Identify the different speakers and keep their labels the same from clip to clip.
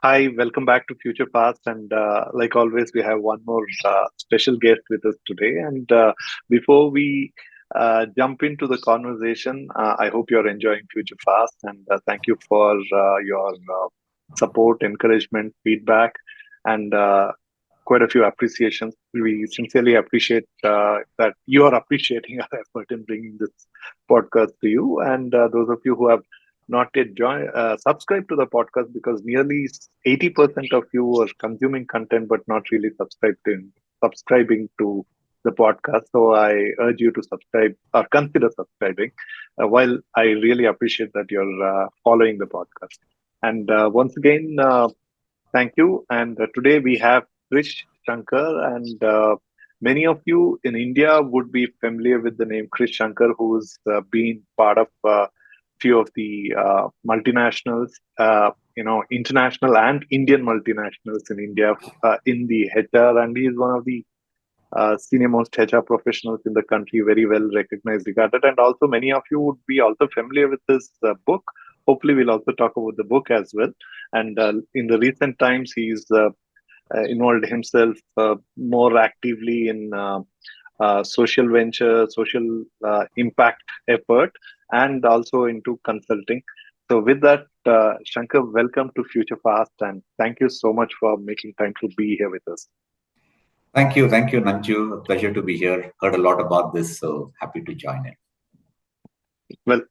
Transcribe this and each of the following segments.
Speaker 1: Hi, welcome back to Future Past. And like always, we have one more special guest with us today. And before we jump into the conversation, I hope you're enjoying Future Past. And thank you for your support, encouragement, feedback, and quite a few appreciations. We sincerely appreciate that you are appreciating our effort in bringing this podcast to you. And those of you who have not yet subscribe to the podcast, because nearly 80% of you are consuming content but not really subscribing to the podcast. So I urge you to subscribe or consider subscribing. While I really appreciate that you're following the podcast. And once again, thank you. And today we have Krish Shankar, and many of you in India would be familiar with the name Krish Shankar, who's been part of few of the multinationals, international and Indian multinationals in India in the HR, and he is one of the senior most HR professionals in the country, very well recognized, regarded, and also many of you would be also familiar with this book. Hopefully, we'll also talk about the book as well. And in the recent times, he's involved himself more actively in social venture, social impact effort, and also into consulting. So, with that, Shankar, welcome to Future Fast, and thank you so much for making time to be here with us.
Speaker 2: Thank you, Nanju. A pleasure to be here. Heard a lot about this, so happy to join in.
Speaker 1: Well,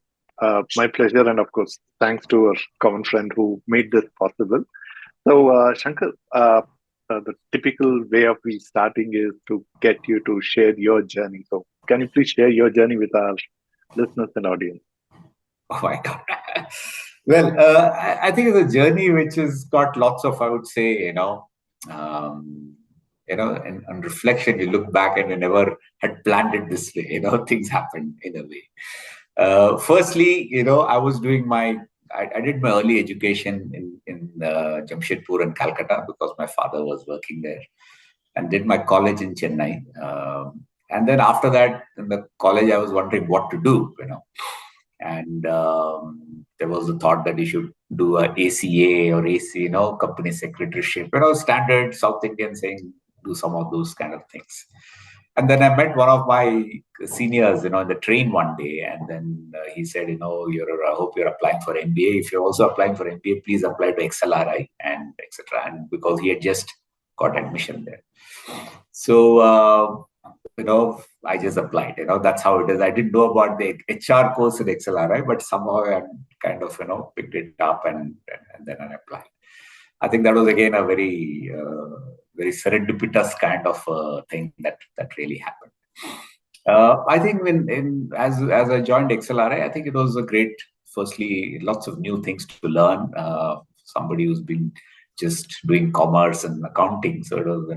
Speaker 1: my pleasure, and of course, thanks to our common friend who made this possible. So, Shankar, the typical way of we starting is to get you to share your journey. So, can you please share your journey with our listeners and audience?
Speaker 2: Oh my God. Well, I think it's a journey which has got lots of, I would say, um, on reflection, you look back and you never had planned it this way. Things happened in a way. Firstly, I was doing I did my early education in Jamshedpur and Calcutta because my father was working there, and did my college in Chennai. And then after that, in the college, I was wondering what to do, and there was the thought that you should do a ACA or AC, company secretaryship, standard South Indian saying do some of those kind of things. And then I met one of my seniors, in the train one day, and then he said, I hope you're applying for MBA. If you're also applying for MBA, please apply to XLRI and etc. And because he had just got admission there, so I just applied. That's how it is. I didn't know about the HR course in XLRI, but somehow I kind of picked it up and then I applied. I think that was again a very very serendipitous kind of thing that really happened. I think as I joined XLRI, I think it was a great. Firstly, lots of new things to learn. Somebody who's been just doing commerce and accounting, so it was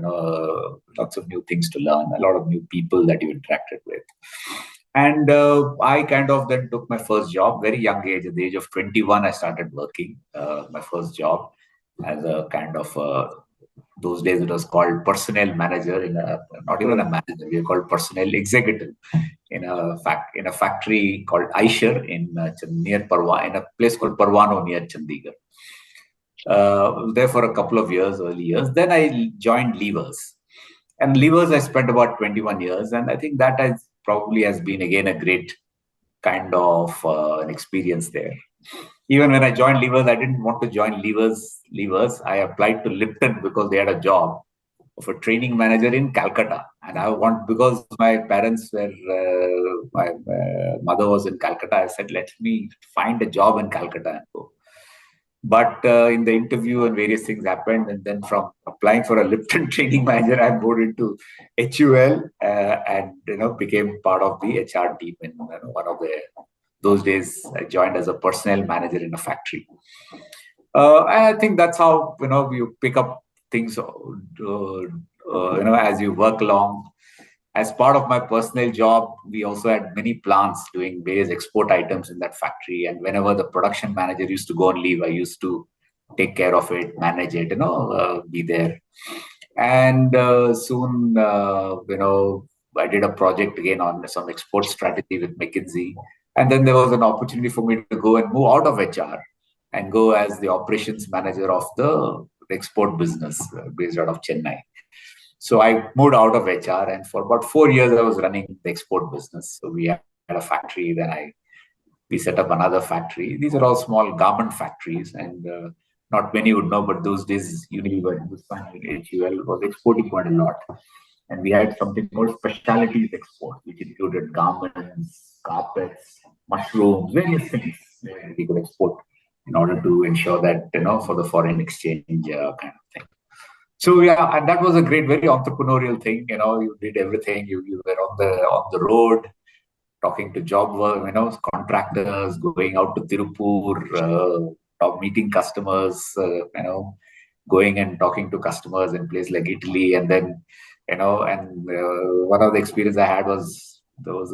Speaker 2: lots of new things to learn. A lot of new people that you interacted with. And I kind of then took my first job, very young age. At the age of 21, I started working. My first job as a kind of those days it was called personnel manager not even a manager, we were called personnel executive in a factory called Aisher in a place called Parwano near Chandigarh. There for a couple of years, early years. Then I joined Levers. And Levers I spent about 21 years, and I think that has been again a great kind of an experience there. Even when I joined Levers, I didn't want to join Levers. I applied to Lipton because they had a job of a training manager in Calcutta. And because my parents were, my mother was in Calcutta, I said, let me find a job in Calcutta and go. But in the interview and various things happened. And then from applying for a Lipton training manager, I moved into HUL and, became part of the HR team in one of those days. I joined as a personnel manager in a factory. And I think that's how, you pick up things, as you work along. As part of my personal job, we also had many plants doing various export items in that factory. And whenever the production manager used to go on leave, I used to take care of it, manage it, be there. And soon, I did a project again on some export strategy with McKinsey. And then there was an opportunity for me to go and move out of HR and go as the operations manager of the export business based out of Chennai. So I moved out of HR, and for about 4 years I was running the export business. So we had a factory, we set up another factory. These are all small garment factories, and not many would know, but those days Unilever, HUL was exporting quite a lot. And we had something called specialities export, which included garments, carpets, mushrooms, various things we could export in order to ensure that, for the foreign exchange kind of thing. So yeah, and that was a great, very entrepreneurial thing. You did everything. You were on the road, talking to job work, contractors, going out to Tirupur, meeting customers, going and talking to customers in places like Italy, and then, and one of the experience I had was there's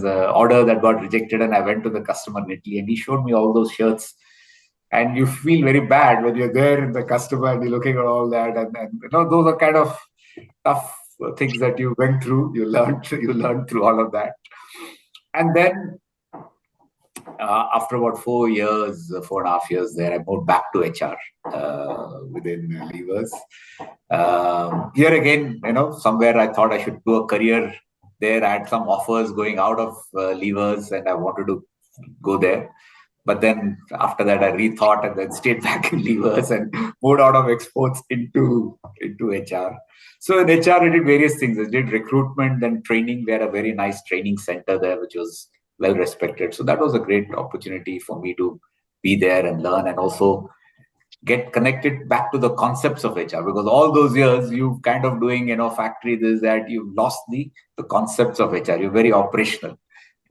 Speaker 2: a order that got rejected, and I went to the customer in Italy, and he showed me all those shirts. And you feel very bad when you're there in the customer and you're looking at all that, and those are kind of tough things that you went through. You learned through all of that. And then after about 4.5 years there, I moved back to HR within Levers. Here again, somewhere I thought I should do a career there. I had some offers going out of Levers, and I wanted to go there. But then after that, I rethought and then stayed back in Levers and moved out of exports into HR. So in HR, I did various things. I did recruitment and training. We had a very nice training center there, which was well respected. So that was a great opportunity for me to be there and learn, and also get connected back to the concepts of HR, because all those years you've kind of doing, factory this, that, you've lost the concepts of HR. You're very operational.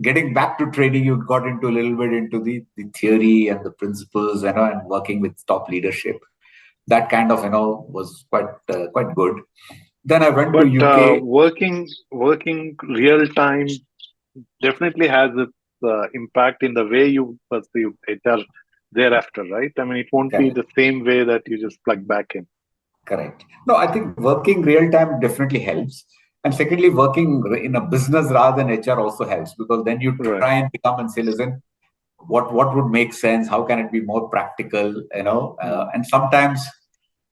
Speaker 2: Getting back to training, you got into a little bit into the theory and the principles, and working with top leadership. That kind of, was quite good. Then I went to UK.
Speaker 1: Working real time definitely has its impact in the way you perceive HR thereafter, right? I mean, it won't be the same way that you just plug back in.
Speaker 2: Correct. No, I think working real time definitely helps. And secondly, working in a business rather than HR also helps, because then you try and become and say, listen, what would make sense? How can it be more practical? And sometimes,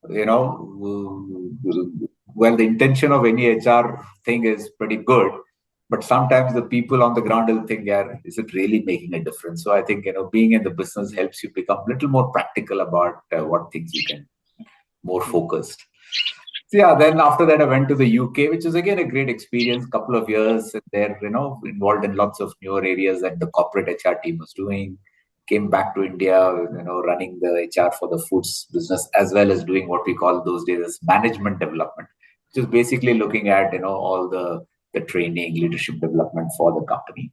Speaker 2: well, the intention of any HR thing is pretty good, but sometimes the people on the ground will think, yeah, is it really making a difference? So I think, being in the business helps you become a little more practical about what things you can, more focused. So yeah, then after that, I went to the UK, which was again a great experience. Couple of years there, involved in lots of newer areas that the corporate HR team was doing. Came back to India, running the HR for the foods business, as well as doing what we call those days as management development, which is basically looking at, all the training, leadership development for the company.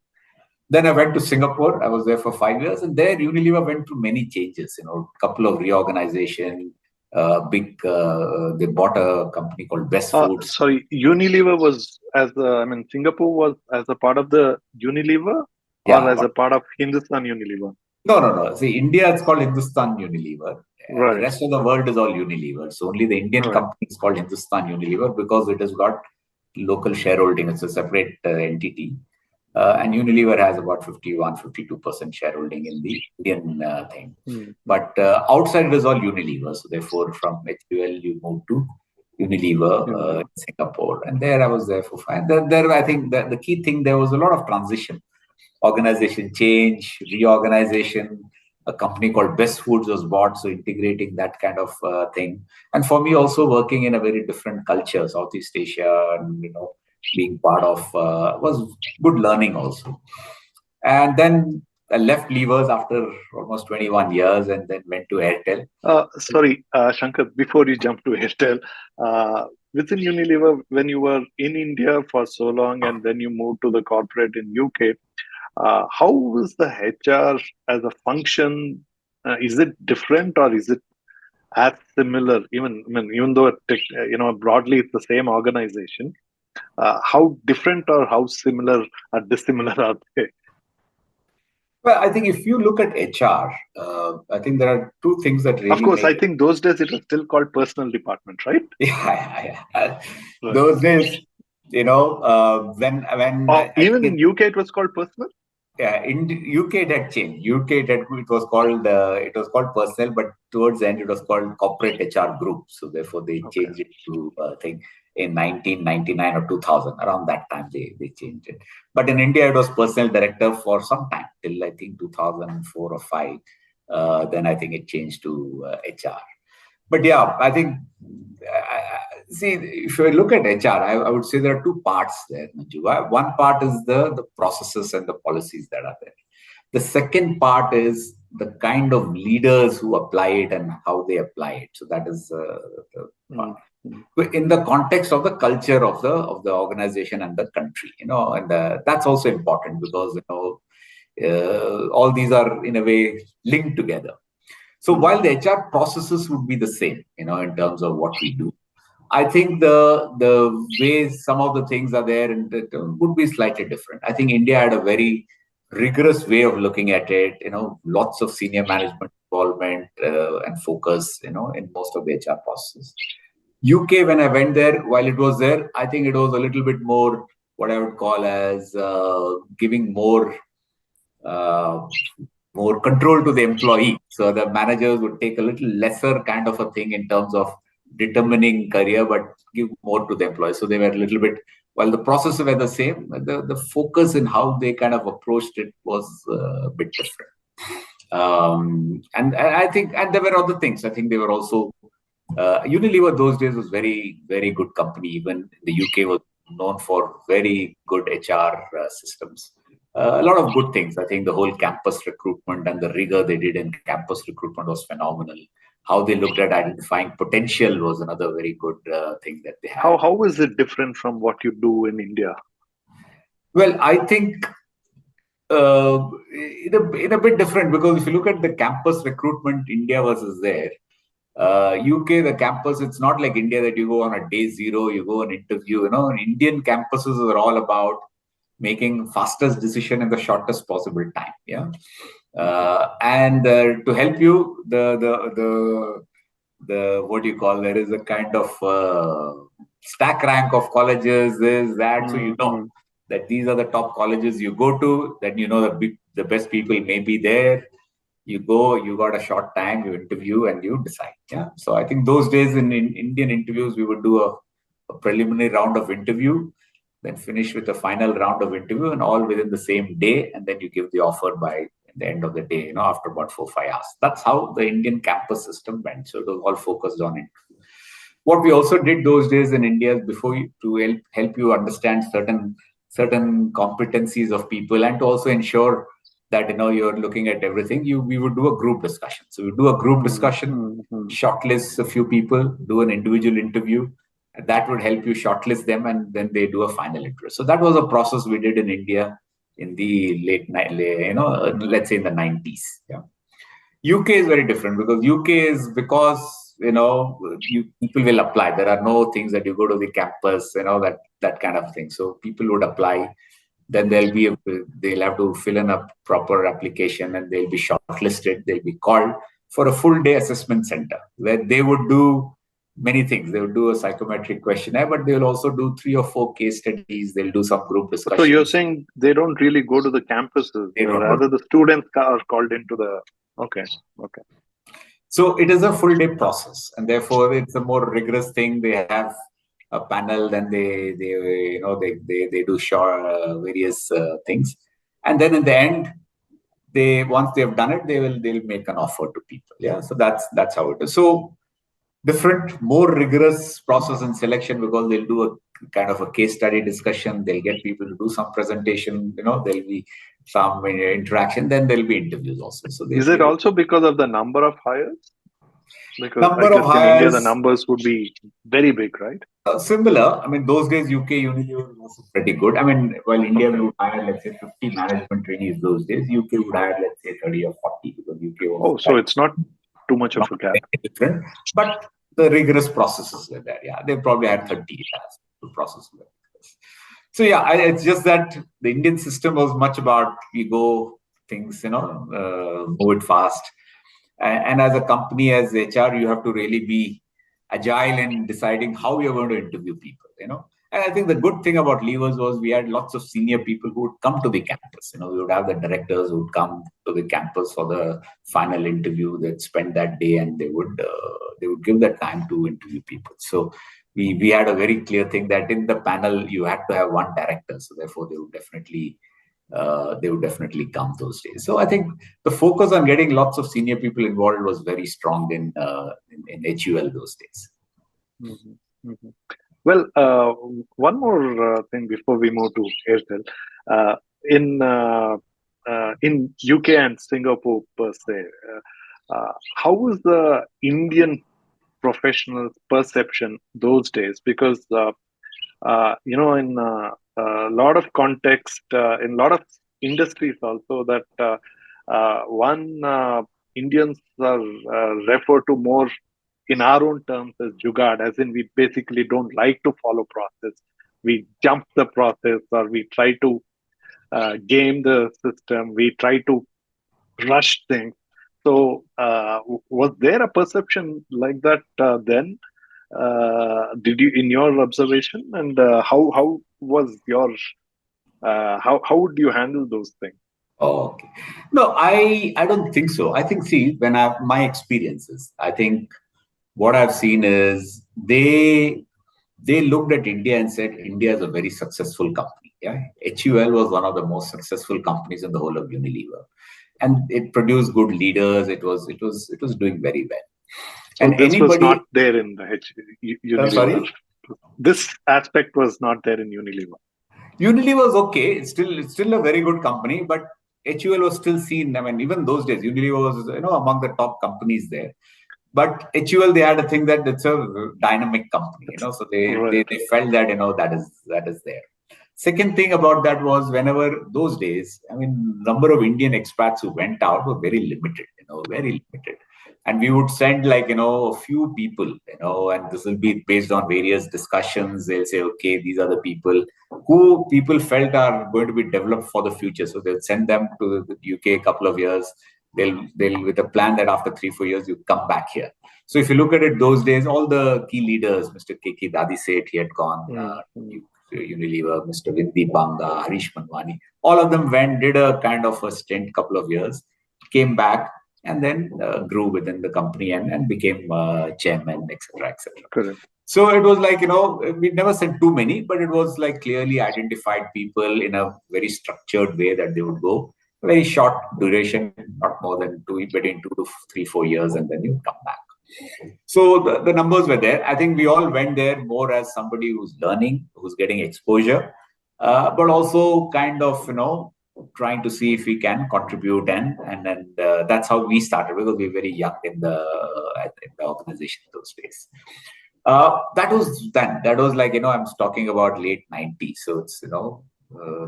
Speaker 2: Then I went to Singapore. I was there for 5 years, and there Unilever went through many changes. Couple of reorganization. They bought a company called Best Foods.
Speaker 1: Sorry, Unilever was Singapore was as a part of the Unilever, or as a part of Hindustan Unilever?
Speaker 2: No. See, India is called Hindustan Unilever.
Speaker 1: Right.
Speaker 2: The rest of the world is all Unilever. So only the Indian company is called Hindustan Unilever, because it has got local shareholding. It's a separate entity. And Unilever has about 51-52% shareholding in the Indian thing. But outside it is all Unilever. So therefore, from HUL, you move to Unilever in Singapore. And there I was there for 5. There I think the key thing, there was a lot of transition. Organization change, reorganization. A company called Best Foods was bought, so integrating that kind of thing. And for me, also working in a very different culture, Southeast Asia, and being part of was good learning also. And then I left Levers after almost 21 years, and then went to Airtel.
Speaker 1: Sorry, Shankar, before you jump to Airtel, within Unilever, when you were in India for so long, and then you moved to the corporate in UK, how was the HR as a function? Is it different, or is it as similar? Even though broadly it's the same organization, how different or how similar or dissimilar are they?
Speaker 2: Well, I think if you look at HR, I think there are two things that really.
Speaker 1: Of course, I think those days it was still called personal department, right?
Speaker 2: Yeah. Right. Those days, when
Speaker 1: even in UK it was called personal.
Speaker 2: Yeah, in UK it had changed. It was called personnel, but towards the end it was called corporate HR group. So therefore they
Speaker 1: Okay.
Speaker 2: changed it to I think in 1999 or 2000. Around that time they changed it. But in India it was personnel director for some time till I think 2004 or five. Then I think it changed to HR. But yeah, I think see if you look at HR, I would say there are two parts there, Manju. One part is the processes and the policies that are there. The second part is the kind of leaders who apply it and how they apply it. So that is the part. In the context of the culture of the organization and the country, and that's also important because all these are in a way linked together. So while the HR processes would be the same, in terms of what we do, I think the ways some of the things are there and that would be slightly different. I think India had a very rigorous way of looking at it. Lots of senior management involvement and focus. In most of the HR processes. UK, when I went there, while it was there, I think it was a little bit more what I would call as giving uh, more control to the employee. So the managers would take a little lesser kind of a thing in terms of determining career, but give more to the employee. So they were a little bit, while the processes were the same, the focus in how they kind of approached it was a bit different. And I think, and there were other things. I think they were also, Unilever those days was very, very good company. Even the UK was known for very good HR systems. A lot of good things. I think the whole campus recruitment and the rigor they did in campus recruitment was phenomenal. How they looked at identifying potential was another very good thing that they had.
Speaker 1: How is it different from what you do in India?
Speaker 2: Well, I think in a bit different because if you look at the campus recruitment, India versus there, UK, the campus, it's not like India that you go on a day zero, you go and interview. Indian campuses are all about making fastest decision in the shortest possible time. Yeah. And to help you, the what do you call, there is a kind of stack rank of colleges, this, that. So you know that these are the top colleges you go to, then the best people may be there. You go, you got a short time, you interview and you decide. Yeah. So I think those days in Indian interviews, we would do a preliminary round of interview, then finish with a final round of interview and all within the same day. And then you give the offer by the end of the day, after about 4-5 hours. That's how the Indian campus system went. So it was all focused on it. What we also did those days in India before to help you understand certain competencies of people and to also ensure that you're looking at everything. We would do a group discussion. So we do a group discussion, shortlist a few people, do an individual interview. That would help you shortlist them, and then they do a final interview. So that was a process we did in India in the let's say in the 90s. Yeah. UK is very different because people will apply. There are no things that you go to the campus, that kind of thing. So people would apply. Then they'll have to fill in a proper application and they'll be shortlisted. They'll be called for a full day assessment center where they would do many things. They would do a psychometric questionnaire, but they'll also do 3 or 4 case studies. They'll do some group discussions.
Speaker 1: So you're saying they don't really go to the campuses, rather the students are called into the. Okay.
Speaker 2: So it is a full day process, and therefore it's a more rigorous thing. They have a panel, then they do various things, and then in the end, once they've done it, they'll make an offer to people. Yeah, so that's how it is. So different, more rigorous process and selection because they'll do a kind of a case study discussion. They'll get people to do some presentation. There'll be some interaction. Then there'll be interviews also. So
Speaker 1: is it also because of the number of hires? Because
Speaker 2: number
Speaker 1: I guess
Speaker 2: of hires,
Speaker 1: in India the numbers would be very big, right?
Speaker 2: Similar. I mean, those days UK Unilever was pretty good. I mean, while India would hire, let's say, 50 management trainees those days, UK would hire, let's say, 30 or 40 because UK was.
Speaker 1: So it's not too much of a gap.
Speaker 2: Different, but the rigorous processes were there. Yeah, they probably had 30 years to process. So yeah, it's just that the Indian system was much about ego things, move it fast. And as a company, as HR, you have to really be agile in deciding how you're going to interview people, And I think the good thing about Levers was we had lots of senior people who would come to the campus. We would have the directors who would come to the campus for the final interview. They'd spend that day, and they would give the time to interview people. So we had a very clear thing that in the panel you had to have one director. So therefore they would definitely come those days. So I think the focus on getting lots of senior people involved was very strong in HUL those days.
Speaker 1: Mm-hmm. Mm-hmm. Well, one more thing before we move to Airtel. Uh, in UK and Singapore per se, how was the Indian professional perception those days? Because in a lot of context, in a lot of industries also, that one Indians are referred to more in our own terms as jugaad, as in we basically don't like to follow process. We jump the process, or we try to game the system. We try to rush things. So, was there a perception like that then? Did you, in your observation, and how was your how would you handle those things?
Speaker 2: Oh, okay. No, I don't think so. I think, see, when my experiences, I think what I've seen is they looked at India and said India is a very successful company. Yeah, HUL was one of the most successful companies in the whole of Unilever, and it produced good leaders. It was doing very well.
Speaker 1: So
Speaker 2: And
Speaker 1: this was not
Speaker 2: anybody,
Speaker 1: there in the Unilever.
Speaker 2: sorry,
Speaker 1: This aspect was not there in Unilever.
Speaker 2: Unilever was okay. It's still a very good company, but HUL was still seen. I mean, even those days, Unilever was among the top companies there. But HUL, they had a thing that it's a dynamic company, so
Speaker 1: Right.
Speaker 2: they felt that that is there. Second thing about that was, whenever those days, I mean, number of Indian expats who went out were very limited, very limited. And we would send a few people, and this will be based on various discussions. They'll say, okay, these are the people who people felt are going to be developed for the future. So they'll send them to the UK a couple of years. They'll with a plan that after 3-4 years you come back here. So if you look at it those days, all the key leaders, Mr. K.K. Dadiseth, he had gone
Speaker 1: Mm-hmm.
Speaker 2: to Unilever, Mr. Vindi Banga, Harish Manwani, all of them went, did a kind of a stint, couple of years, came back, and then grew within the company and became chairman, etc., etc.
Speaker 1: Correct.
Speaker 2: So it was like, we never sent too many, but it was like clearly identified people in a very structured way that they would go. Very short duration, not more than between 2 to 3-4 years, and then you come back. So the numbers were there. I think we all went there more as somebody who's learning, who's getting exposure, but also kind of, trying to see if we can contribute, and that's how we started, because we were very young in the organization those days. That was then. That was like, I'm talking about late 90s. So it's,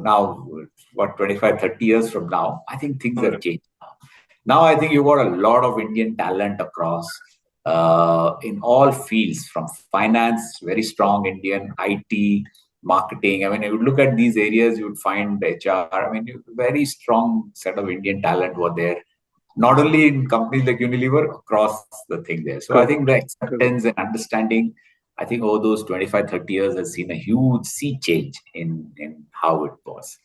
Speaker 2: now, what, 25, 30 years from now, I think things have changed. Now I think you've got a lot of Indian talent across in all fields, from finance, very strong Indian, IT, marketing. I mean, you would look at these areas, you would find HR. I mean, very strong set of Indian talent were there, not only in companies like Unilever, across the thing there. So I think the acceptance and understanding, I think over those 25, 30 years has seen a huge sea change in how it was.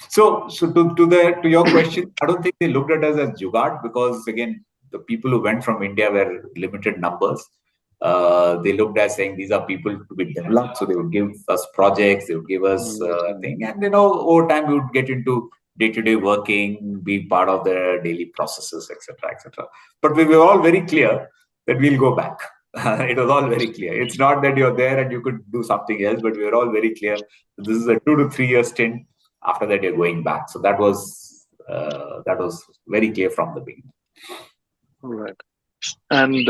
Speaker 2: So to your question, I don't think they looked at us as jugaad, because again, the people who went from India were limited numbers. They looked at saying these are people to be developed, so they would give us projects, they would give us thing, and over time we would get into day-to-day working, be part of the daily processes, etc., etc. But we were all very clear that we'll go back. It was all very clear. It's not that you're there and you could do something else, but we were all very clear that this is a 2 to 3 year stint. After that, you're going back. So that was very clear from the beginning.
Speaker 1: Right. And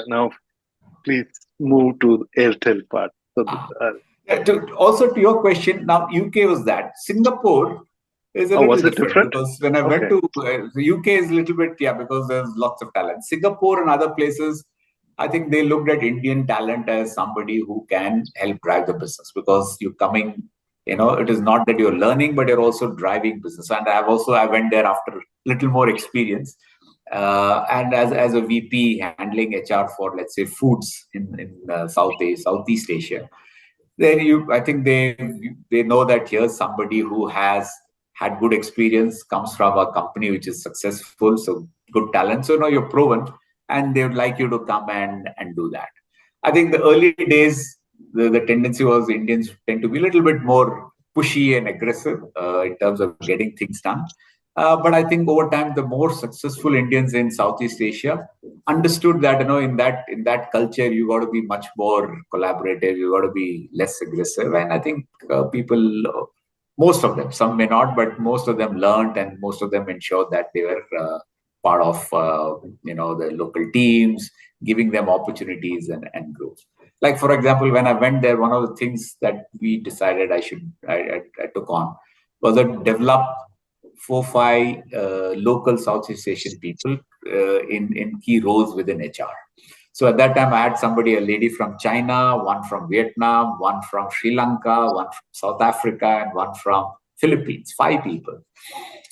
Speaker 1: now, please move to the Airtel part. So,
Speaker 2: also to your question, now UK was that. Singapore is a little different, because when I went to the UK is a little bit, because there's lots of talent. Singapore and other places, I think they looked at Indian talent as somebody who can help drive the business, because you're coming, it is not that you're learning, but you're also driving business. And I went there after a little more experience. And as a VP handling HR for, let's say, foods in Southeast Asia. then I think they know that here's somebody who has had good experience, comes from a company which is successful, so good talent. So you're proven, and they would like you to come and do that. I think the early days, the tendency was Indians tend to be a little bit more pushy and aggressive in terms of getting things done. But I think over time, the more successful Indians in Southeast Asia understood that in that culture you got to be much more collaborative, you got to be less aggressive, and I think people, most of them, some may not, but most of them learned, and most of them ensured that they were part of the local teams, giving them opportunities and growth. Like for example, when I went there, one of the things that we decided I took on was to develop 4 5 local Southeast Asian people in key roles within HR. So at that time, I had somebody, a lady from China, one from Vietnam, one from Sri Lanka, one from South Africa, and one from Philippines. 5 people,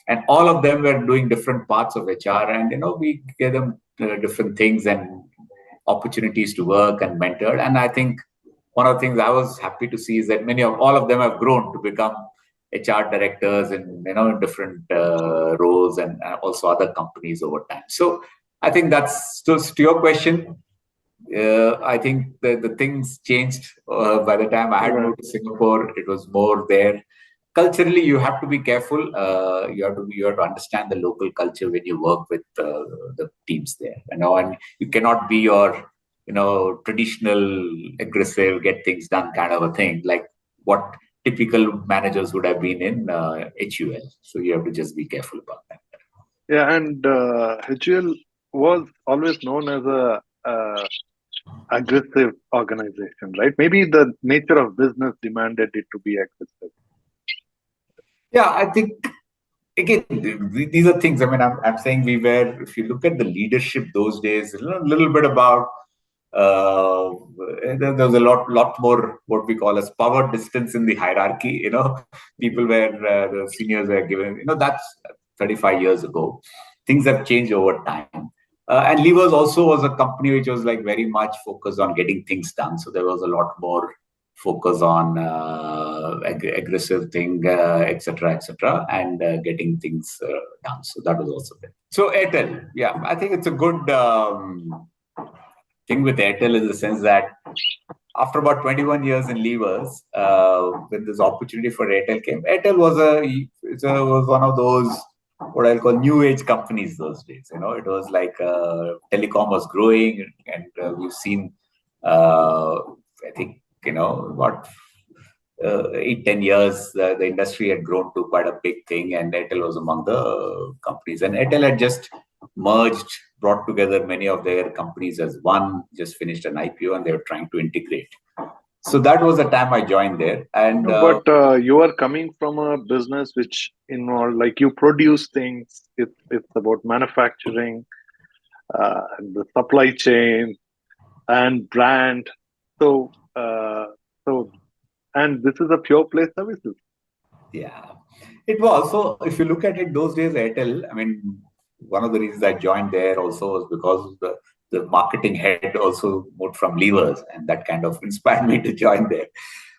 Speaker 2: and all of them were doing different parts of HR, and we gave them different things and opportunities to work and mentor. And I think one of the things I was happy to see is that all of them have grown to become HR directors in different roles, and also other companies over time. So I think that's to your question. I think the things changed by the time I had moved to Singapore. It was more there. Culturally, you have to be careful. You have to understand the local culture when you work with the teams there. And you cannot be your traditional aggressive, get things done kind of a thing, like what typical managers would have been in HUL. So you have to just be careful about that.
Speaker 1: Yeah, and HUL was always known as a aggressive organization, right? Maybe the nature of business demanded it to be aggressive.
Speaker 2: Yeah, I think again, these are things. I mean, I'm saying we were. If you look at the leadership those days, a little bit about. There was a lot more what we call as power distance in the hierarchy. People were the seniors were given. That's 35 years ago. Things have changed over time. And Levers also was a company which was like very much focused on getting things done. So there was a lot more focus on aggressive thing, etc., and getting things done. So that was also there. So Airtel, yeah, I think it's a good thing with Airtel in the sense that after about 21 years in Levers, when this opportunity for Airtel came, Airtel was one of those what I'll call new age companies those days. It was like telecom was growing, and we've seen, I think, what 8-10 years, the industry had grown to quite a big thing, and Airtel was among the companies. And Airtel had just merged, brought together many of their companies as one, just finished an IPO, and they were trying to integrate. So that was the time I joined there. And
Speaker 1: but you are coming from a business which involved, like, you produce things. It's about manufacturing, the supply chain, and brand. So and this is a pure play services.
Speaker 2: Yeah, it was. So if you look at it, those days, Airtel, I mean, one of the reasons I joined there also was because the marketing head also moved from Levers, and that kind of inspired me to join there.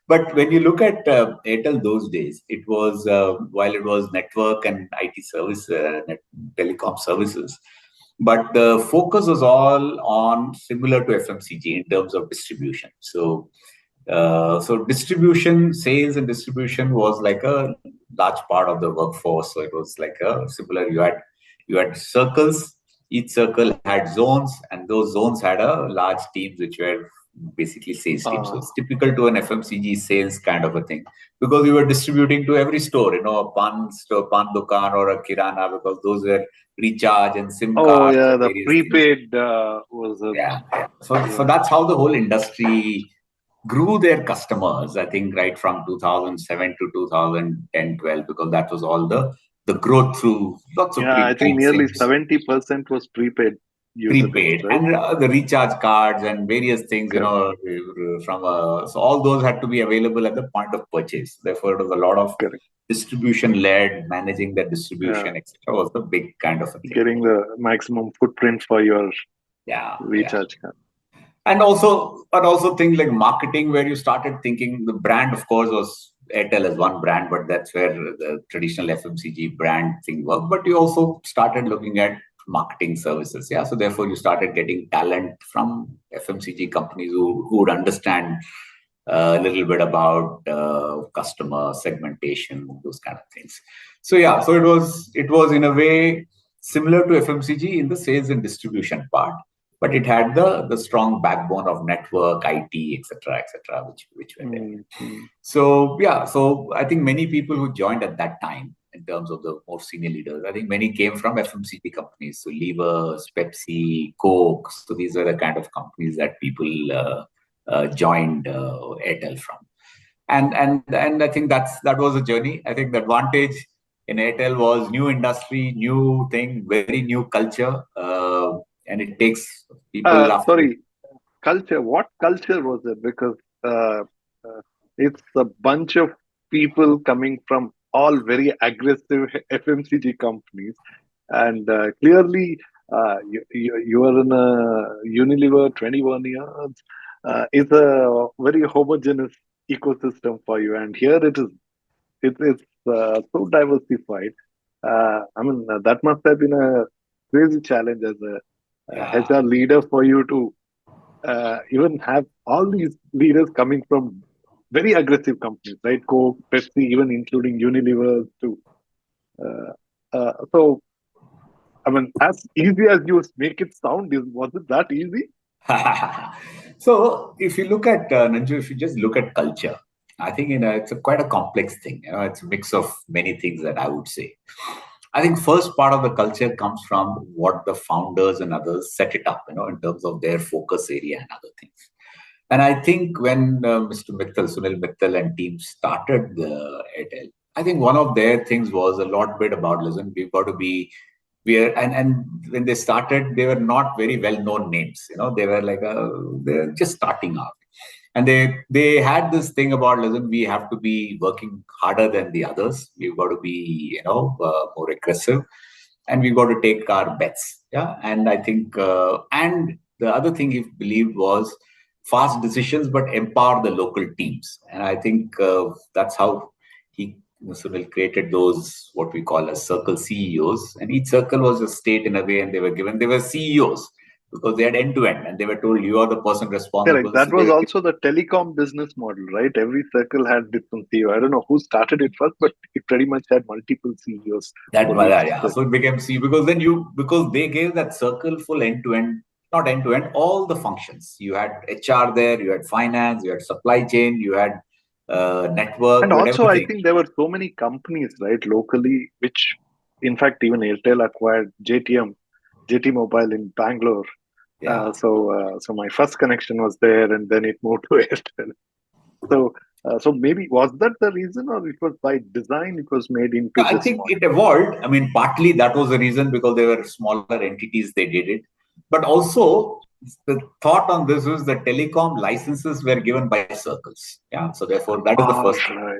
Speaker 2: But when you look at Airtel those days, it was, while it was network and IT service, telecom services, but the focus was all on similar to FMCG in terms of distribution. So distribution, sales and distribution was like a large part of the workforce. So it was like a similar. You had circles. Each circle had zones, and those zones had a large teams which were basically sales teams. So it's typical to an FMCG sales kind of a thing, because we were distributing to every store, a pan store, pan dukan, or a kirana, because those were recharge and SIM cards
Speaker 1: yeah,
Speaker 2: and
Speaker 1: the
Speaker 2: various
Speaker 1: prepaid
Speaker 2: things.
Speaker 1: was a,
Speaker 2: Yeah. So that's how the whole industry grew their customers, I think, right from 2007 to 2010-12, because that was all the growth through lots of
Speaker 1: I think
Speaker 2: prepaid
Speaker 1: nearly
Speaker 2: SIMs,
Speaker 1: 70% was prepaid user base, right?
Speaker 2: and the recharge cards and various things, so all those had to be available at the point of purchase. Therefore, it was a lot of
Speaker 1: Correct.
Speaker 2: distribution-led, managing the distribution, etc. was the big kind of a thing.
Speaker 1: Getting the maximum footprint for your
Speaker 2: Yeah.
Speaker 1: recharge card.
Speaker 2: And also things like marketing, where you started thinking the brand, of course, was Airtel as one brand, but that's where the traditional FMCG brand thing worked. But you also started looking at marketing services. Yeah. So therefore you started getting talent from FMCG companies who would understand a little bit about customer segmentation, those kind of things. So yeah, so it was in a way similar to FMCG in the sales and distribution part, but it had the strong backbone of network, IT, etc., which were there.
Speaker 1: Mm-hmm.
Speaker 2: So yeah, so I think many people who joined at that time, in terms of the more senior leaders, I think many came from FMCG companies. So Levers, Pepsi, Coke. So these are the kind of companies that people joined Airtel from. And I think that was a journey. I think the advantage in Airtel was new industry, new thing, very new culture, and it takes people after.
Speaker 1: Sorry, culture. What culture was it? Because uh, it's a bunch of people coming from all very aggressive FMCG companies, and clearly you are in a Unilever 21 years. It's a very homogeneous ecosystem for you, and here it is so diversified. I mean, that must have been a crazy challenge as a
Speaker 2: Yeah.
Speaker 1: HR leader for you to even have all these leaders coming from very aggressive companies, right? Coke, Pepsi, even including Unilever too. Uh, so, I mean, as easy as you make it sound, was it that easy?
Speaker 2: So if you look at Nanju, if you just look at culture, I think it's quite a complex thing. It's a mix of many things that I would say. I think first part of the culture comes from what the founders and others set it up, in terms of their focus area and other things. And I think when Mr. Mittal, Sunil Mittal and team started the Airtel, I think one of their things was a lot bit about, listen, we've got to be, and when they started, they were not very well known names. They were like they're just starting out, and they had this thing about, listen, we have to be working harder than the others. We've got to be more aggressive, and we've got to take our bets. Yeah, and I think and the other thing he believed was fast decisions, but empower the local teams. And I think that's how he Sunil created those what we call as circle CEOs, and each circle was a state in a way, and they were CEOs because they had end to end, and they were told you are the person
Speaker 1: Correct.
Speaker 2: responsible.
Speaker 1: That
Speaker 2: So
Speaker 1: was
Speaker 2: they
Speaker 1: also the telecom business model, right? Every circle had different CEO. I don't know who started it first, but it pretty much had multiple CEOs
Speaker 2: That
Speaker 1: for each
Speaker 2: yeah. So
Speaker 1: circle.
Speaker 2: it became C because because they gave that circle full end to end, not end to end, all the functions. You had HR there, you had finance, you had supply chain, you had network,
Speaker 1: And
Speaker 2: you had
Speaker 1: also, I
Speaker 2: everything.
Speaker 1: think there were so many companies, right, locally, which, in fact, even Airtel acquired JT Mobile in Bangalore.
Speaker 2: Yeah.
Speaker 1: So my first connection was there, and then it moved to Airtel. So maybe was that the reason, or it was by design? It was made into
Speaker 2: I
Speaker 1: this
Speaker 2: think
Speaker 1: model.
Speaker 2: it evolved. I mean, partly that was the reason because they were smaller entities, they did it. But also, the thought on this was that telecom licenses were given by circles. Yeah. So therefore, that is the
Speaker 1: Ah,
Speaker 2: first thing.
Speaker 1: right,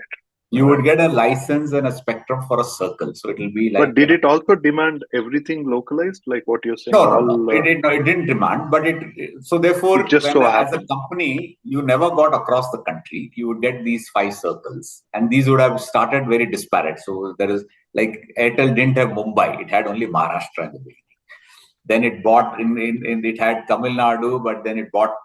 Speaker 2: You would
Speaker 1: right.
Speaker 2: get a license and a spectrum for a circle. So it will be
Speaker 1: But
Speaker 2: like,
Speaker 1: did it also demand everything localized, like what you're saying?
Speaker 2: No.
Speaker 1: All
Speaker 2: It didn't demand, but so
Speaker 1: it
Speaker 2: therefore,
Speaker 1: just
Speaker 2: when
Speaker 1: so
Speaker 2: as a
Speaker 1: happened.
Speaker 2: company, you never got across the country. You would get these five circles, and these would have started very disparate. So there is like Airtel didn't have Mumbai; it had only Maharashtra in the beginning. Then it bought in it had Tamil Nadu, but then it bought.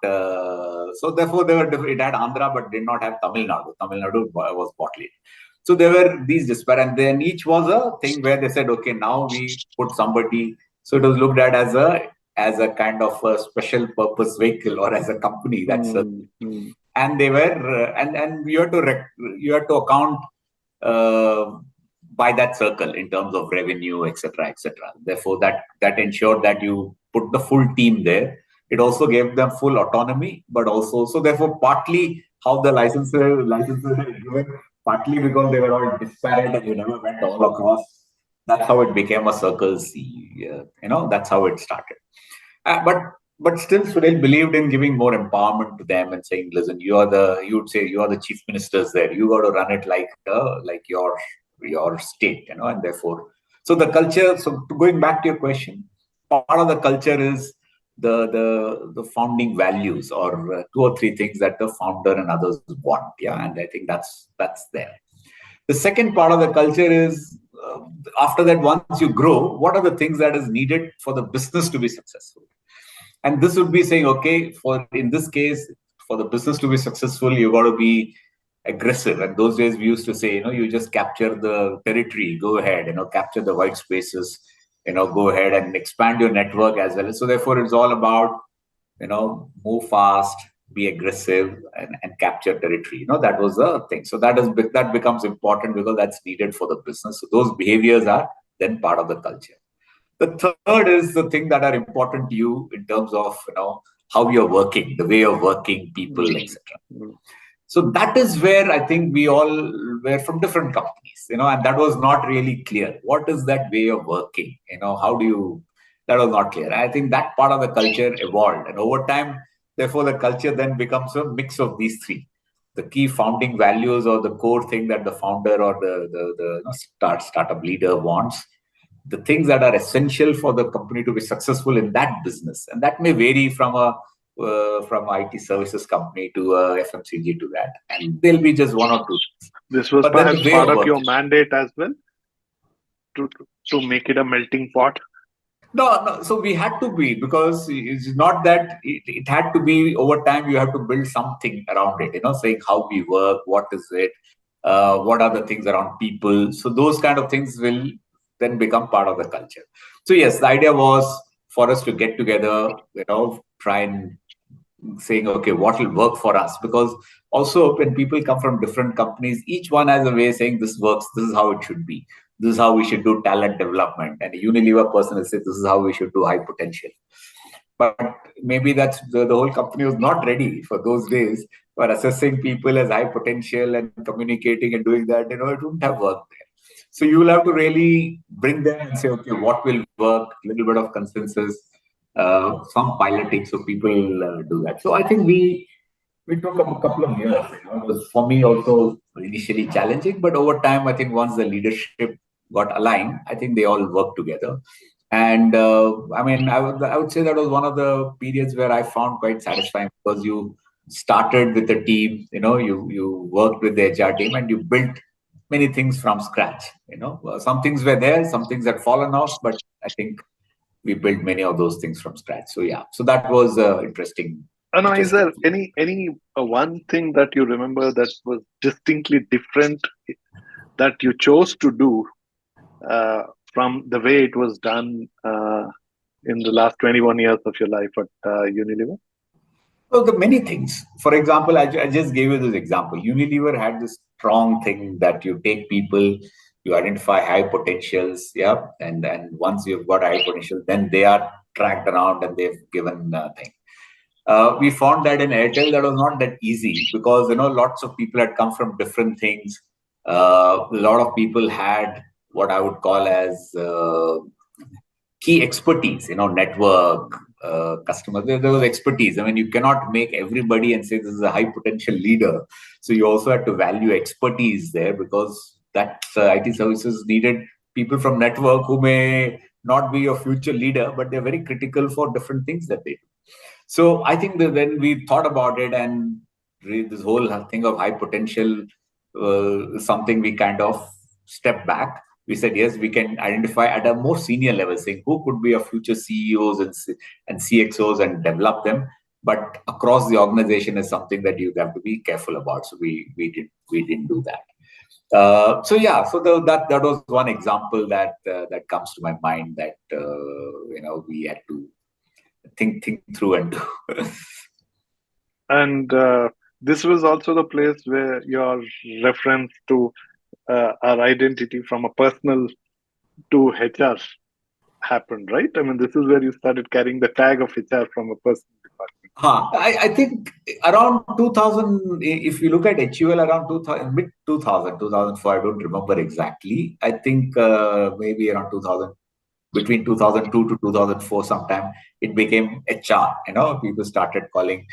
Speaker 2: So therefore, they were different. It had Andhra, but did not have Tamil Nadu. Tamil Nadu was bought later. So there were these disparate, and then each was a thing where they said, okay, now we put somebody. So it was looked at as a kind of a special purpose vehicle or as a company that's
Speaker 1: Hmm, hmm.
Speaker 2: and they were and you had to account uh, by that circle in terms of revenue, etc., etc. Therefore, that ensured that you put the full team there. It also gave them full autonomy, but also so therefore partly how the licenses were given, partly because they were all disparate and you never went all across. That's how it became a circle C. That's how it started. But still, Sunil believed in giving more empowerment to them and saying, "Listen, you would say you are the chief ministers there. You got to run it like your state, and therefore, so the culture. So going back to your question, part of the culture is the founding values, or two or three things that the founder and others want. Yeah, and I think that's there. The second part of the culture is, after that, once you grow, what are the things that is needed for the business to be successful? And this would be saying, okay, for in this case, for the business to be successful, you got to be aggressive. And those days we used to say, you just capture the territory, go ahead, capture the white spaces, go ahead and expand your network as well. So therefore, it's all about, move fast, be aggressive, and capture territory. That was the thing. So that becomes important because that's needed for the business. So those behaviors are then part of the culture. The third is the thing that are important to you in terms of how you're working, the way of working, people, etc. So that is where I think we all were from different companies, and that was not really clear. What is that way of working? How do you? That was not clear. I think that part of the culture evolved, and over time, therefore, the culture then becomes a mix of these three: the key founding values, or the core thing that the founder or the startup leader wants, the things that are essential for the company to be successful in that business, and that may vary from IT services company to a FMCG to that, and there'll be just one or two.
Speaker 1: This was
Speaker 2: But then
Speaker 1: perhaps
Speaker 2: the way
Speaker 1: part
Speaker 2: of
Speaker 1: of your
Speaker 2: working.
Speaker 1: mandate as well, to make it a melting pot.
Speaker 2: No. So we had to be, because it's not that it had to be over time. You have to build something around it, saying how we work, what is it, what are the things around people. So those kind of things will then become part of the culture. So yes, the idea was for us to get together, try and saying, okay, what will work for us? Because also when people come from different companies, each one has a way of saying this works, this is how it should be. This is how we should do talent development. And a Unilever person will say, this is how we should do high potential. But maybe that's the whole company was not ready for those days for assessing people as high potential and communicating and doing that. It wouldn't have worked there. So you will have to really bring them and say, okay, what will work, a little bit of consensus, some piloting, so people do that. So I think we took a couple of years. It was for me also initially challenging, but over time, I think once the leadership got aligned, I think they all worked together. And I would say that was one of the periods where I found quite satisfying, because you started with a team, you worked with the HR team, and you built many things from scratch. Some things were there, some things had fallen off, but I think we built many of those things from scratch. So yeah, so that was interesting.
Speaker 1: And is there any one thing that you remember that was distinctly different that you chose to do from the way it was done in the last 21 years of your life at Unilever?
Speaker 2: So the many things. For example, I just gave you this example. Unilever had this strong thing that you take people, you identify high potentials, yeah, and once you've got high potential, then they are tracked around and they've given thing. We found that in Airtel that was not that easy, because lots of people had come from different things. A lot of people had what I would call as key expertise, network, customers. There was expertise. I mean, you cannot make everybody and say this is a high potential leader. So you also have to value expertise there, because that IT services needed people from network who may not be your future leader, but they're very critical for different things that they do. So I think that when we thought about it, and this whole thing of high potential, something we kind of stepped back. We said, yes, we can identify at a more senior level, saying who could be our future CEOs and CXOs and develop them. But across the organization is something that you have to be careful about. So we didn't do that. So that was one example that comes to my mind, that we had to think through and do.
Speaker 1: And this was also the place where your reference to our identity from a personal to HR happened, right? I mean, this is where you started carrying the tag of HR from a personal department.
Speaker 2: I think around 2000, if you look at HUL around 2000, mid 2000, 2004, I don't remember exactly. I think maybe around 2000, between 2002 to 2004 sometime, it became HR. People started calling.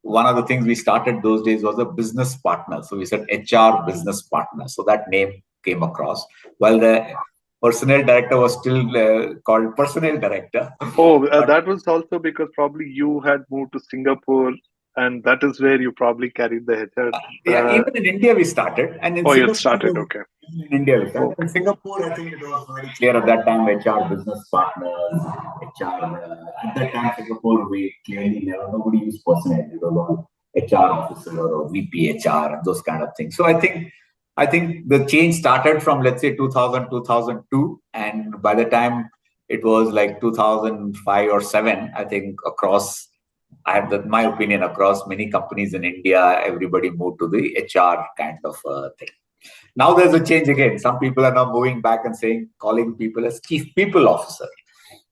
Speaker 2: One of the things we started those days was a business partner. So we said HR business partner. So that name came across. While the personnel director was still called personnel director.
Speaker 1: Oh,
Speaker 2: But
Speaker 1: that was also because probably you had moved to Singapore, and that is where you probably carried the HR.
Speaker 2: yeah, even in India we started, and in
Speaker 1: Oh, you
Speaker 2: Singapore,
Speaker 1: started. Okay.
Speaker 2: in India we started. In
Speaker 1: Okay.
Speaker 2: Singapore, I think it was very clear at that time. HR business partners, HR. At that time, Singapore, we clearly never nobody used personnel. It was all HR officer or VP HR and those kind of things. So I think the change started from, let's say, 2000 2002, and by the time it was like 2005 or 7, I think across, I have that my opinion, across many companies in India, everybody moved to the HR kind of thing. Now there's a change again. Some people are now moving back and calling people as chief people officer.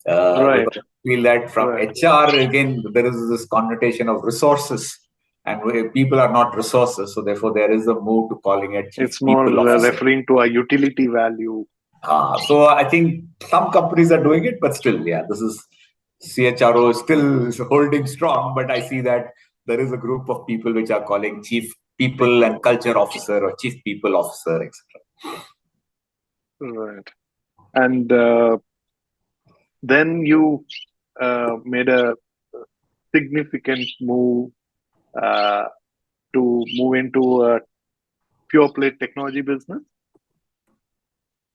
Speaker 1: Right.
Speaker 2: Because I feel that from
Speaker 1: Right.
Speaker 2: HR, again, there is this connotation of resources, and people are not resources. So therefore, there is a move to calling it chief
Speaker 1: It's more
Speaker 2: people officer.
Speaker 1: referring to a utility value.
Speaker 2: So I think some companies are doing it, but still, yeah, this is CHRO is still holding strong. But I see that there is a group of people which are calling chief people and culture officer or chief people officer, etc.
Speaker 1: Right. And then you made a significant move uh, to move into a pure play technology business.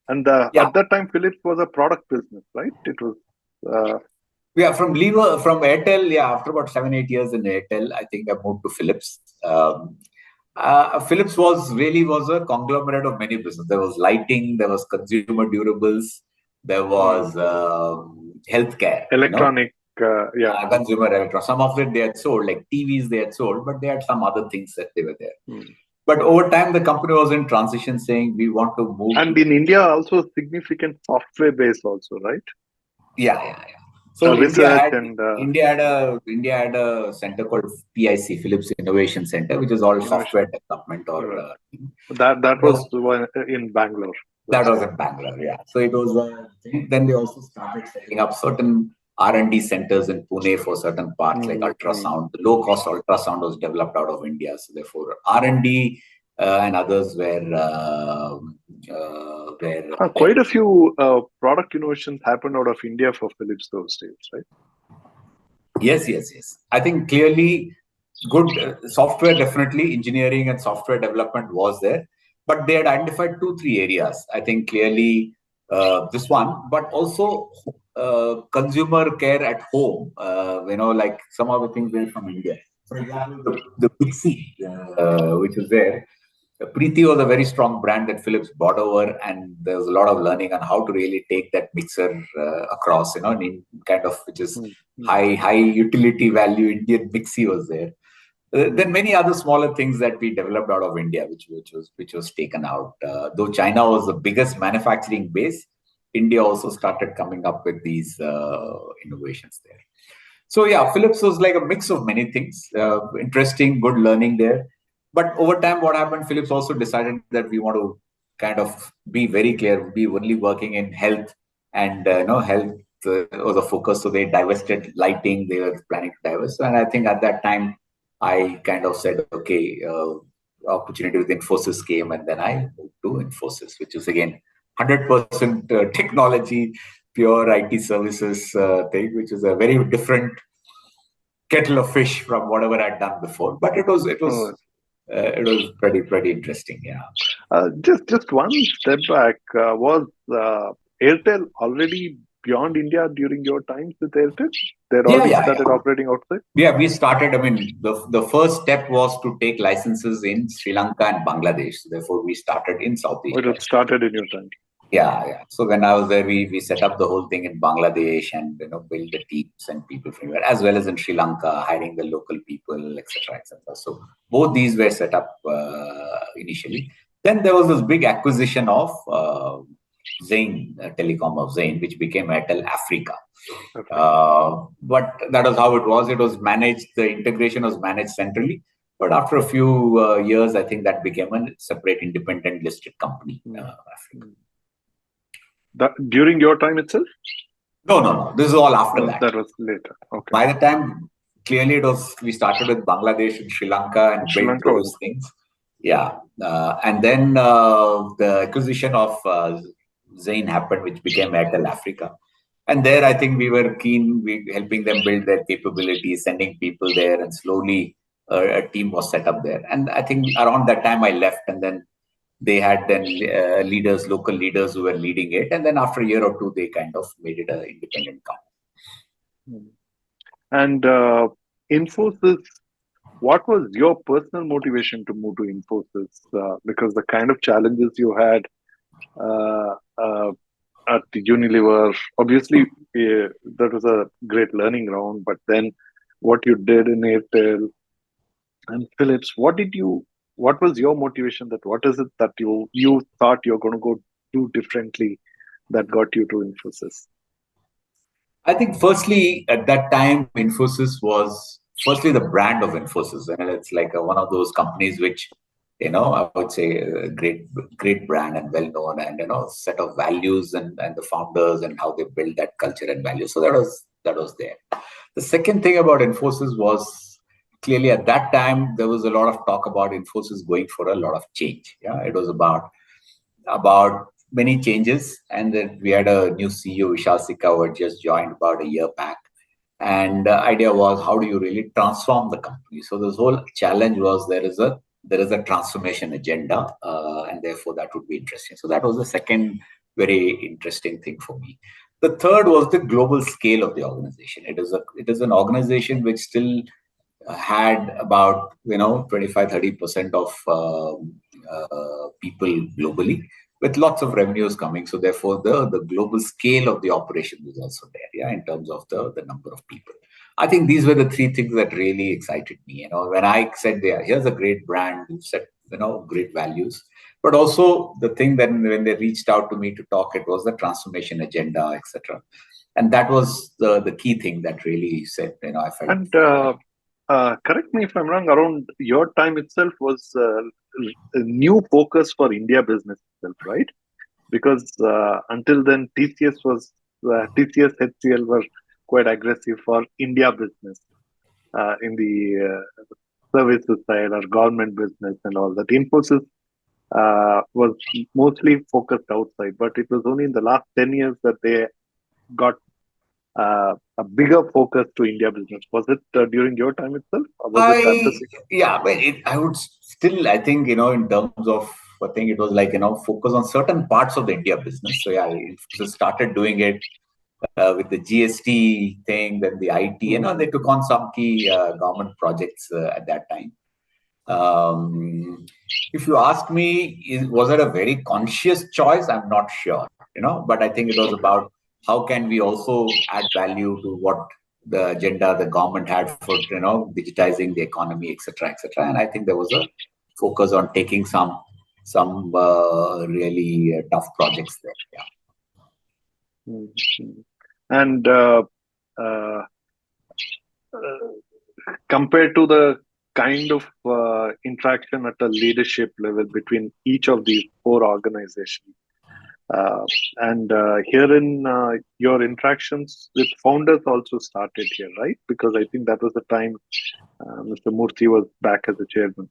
Speaker 1: And
Speaker 2: Yeah,
Speaker 1: at that time, Philips was a product business, right? It was. Uh,
Speaker 2: yeah. From Airtel, yeah. After about 7 8 years in Airtel, I think I moved to Philips. Philips was a conglomerate of many businesses. There was lighting, there was consumer durables, there was healthcare.
Speaker 1: electronic, yeah.
Speaker 2: Consumer electronics. Some of it they had sold, like TVs they had sold, but they had some other things that they were there. But over time, the company was in transition, saying we want to move.
Speaker 1: And in India, also significant software base, also, right?
Speaker 2: Yeah. So
Speaker 1: Research and
Speaker 2: India had a center called PIC, Philips Innovation Center, which is all
Speaker 1: innovation.
Speaker 2: software development or.
Speaker 1: Right. That was in Bangalore.
Speaker 2: That was in Bangalore, yeah. So it was. Then they also started setting up certain R&D centers in Pune for certain parts like ultrasound. The low-cost ultrasound was developed out of India, so therefore R&D and others were
Speaker 1: Quite a few product innovations happened out of India for Philips those days, right?
Speaker 2: Yes. I think clearly good software, definitely engineering and software development was there, but they had identified 2 3 areas. I think clearly this one, but also consumer care at home. Like some of the things were from India. For example, the Pixie, which was there. Preeti was a very strong brand that Philips bought over, and there was a lot of learning on how to really take that mixer across, in kind of, which is high utility value Indian mixie was there. Then many other smaller things that we developed out of India, which was taken out. Though China was the biggest manufacturing base, India also started coming up with these innovations there. So yeah, Philips was like a mix of many things. Interesting, good learning there. But over time, what happened? Philips also decided that we want to kind of be very clear, be only working in health, and health was a focus. So they divested lighting. They were planning to divest, and I think at that time, I kind of said, okay, opportunity with Infosys came, and then I moved to Infosys, which is again 100% technology, pure IT services thing, which is a very different kettle of fish from whatever I'd done before. But it was pretty interesting. Yeah.
Speaker 1: Just one step back. Was Airtel already beyond India during your times with Airtel? They'd already started operating outside?
Speaker 2: Yeah, we started. I mean, the first step was to take licenses in Sri Lanka and Bangladesh. So therefore, we started in Southeast Asia.
Speaker 1: It started in your time.
Speaker 2: Yeah. So when I was there, we set up the whole thing in Bangladesh and build the teams and people from here, as well as in Sri Lanka, hiring the local people, etc., etc. So both these were set up initially. Then there was this big acquisition of Zain, Telecom of Zain, which became Airtel Africa. But that was how it was. It was managed. The integration was managed centrally. But after a few years, I think that became a separate, independent listed company. Africa.
Speaker 1: During your time itself?
Speaker 2: No. This is all after that.
Speaker 1: That was later. Okay.
Speaker 2: By the time, clearly it was, we started with Bangladesh and Sri Lanka and built those things. Yeah. And then the acquisition of Zain happened, which became Airtel Africa. And there, I think we were keen, helping them build their capabilities, sending people there, and slowly a team was set up there. And I think around that time I left, and then they had then leaders, local leaders who were leading it. And then after a year or two, they kind of made it an independent company.
Speaker 1: And Infosys, what was your personal motivation to move to Infosys? Because the kind of challenges you had uh, uh, at Unilever, obviously, that was a great learning ground. But then, what you did in Airtel and Philips, what was your motivation? That what is it that you thought you're going to go do differently that got you to Infosys?
Speaker 2: I think firstly, at that time, Infosys was firstly the brand of Infosys. And it's like one of those companies which, I would say a great brand and well known, and, set of values and the founders and how they build that culture and value. So that was there. The second thing about Infosys was clearly at that time, there was a lot of talk about Infosys going for a lot of change. Yeah, it was about many changes, and then we had a new CEO, Vishal Sikka, who had just joined about a year back. And the idea was, how do you really transform the company? So this whole challenge was there is a transformation agenda, and therefore that would be interesting. So that was the second very interesting thing for me. The third was the global scale of the organization. It is an organization which still had about 25-30% of people globally, with lots of revenues coming. So therefore the global scale of the operation was also there, yeah, in terms of the number of people. I think these were the three things that really excited me. When I said, here's a great brand, you set great values, but also the thing that when they reached out to me to talk, it was the transformation agenda, etc. And that was the key thing that really said, I felt.
Speaker 1: And correct me if I'm wrong, around your time itself was a new focus for India business itself, right? Because until then, TCS HCL were quite aggressive for India business in the services side or government business and all that. Infosys was mostly focused outside, but it was only in the last 10 years that they got a bigger focus to India business. Was it during your time itself? Or was it after
Speaker 2: Yeah, but I would still, I think, in terms of, I think it was like, focus on certain parts of the India business. So yeah, Infosys started doing it with the GST thing, then the IT, they took on some key government projects at that time. If you ask me, was it a very conscious choice? I'm not sure, but I think it was about how can we also add value to what the agenda the government had for, digitizing the economy, etc., etc. And I think there was a focus on taking some really tough projects there. Yeah.
Speaker 1: Mm-hmm. And compared to the kind of interaction at a leadership level between each of these four organizations, and herein your interactions with founders also started here, right? Because I think that was the time Mr. Murthy was back as a chairman.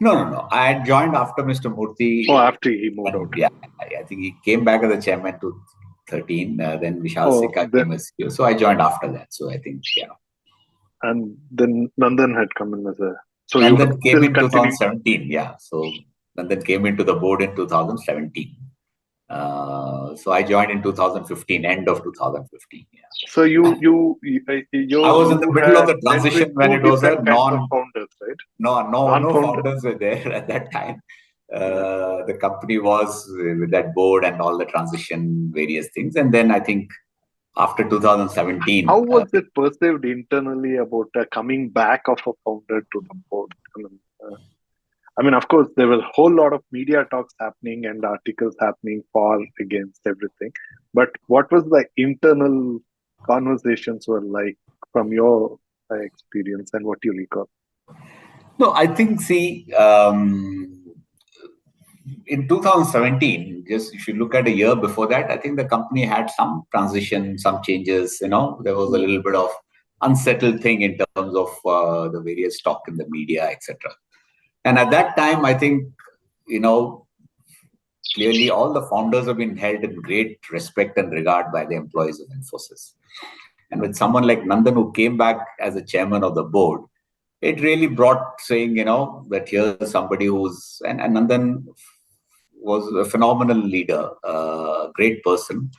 Speaker 2: No. I had joined after Mr. Murthy.
Speaker 1: Oh, after he moved out.
Speaker 2: Yeah, I think he came back as a chairman to 13. Then Vishal Sikka came as CEO. So I joined after that. So I think, yeah.
Speaker 1: And then Nandan had come in as a... So
Speaker 2: Nandan came in 2017, yeah. So Nandan came into the board in 2017. So I joined in 2015, end of 2015. Yeah.
Speaker 1: So I
Speaker 2: was in the middle of the transition when it was a
Speaker 1: founders, right?
Speaker 2: No founders were there at that time. The company was with that board and all the transition, various things. And then I think after 2017.
Speaker 1: How was it perceived internally about coming back of a founder to the board? I mean, of course, there was a whole lot of media talks happening and articles happening for, against everything. But what was the internal conversations were like from your experience and what you recall?
Speaker 2: No, I think, in 2017, just if you look at a year before that, I think the company had some transition, some changes. There was a little bit of unsettled thing in terms of the various talk in the media, etc. And at that time, I think, clearly all the founders have been held in great respect and regard by the employees of Infosys. And with someone like Nandan, who came back as a chairman of the board, it really brought saying, that here's somebody and Nandan was a phenomenal leader, great person,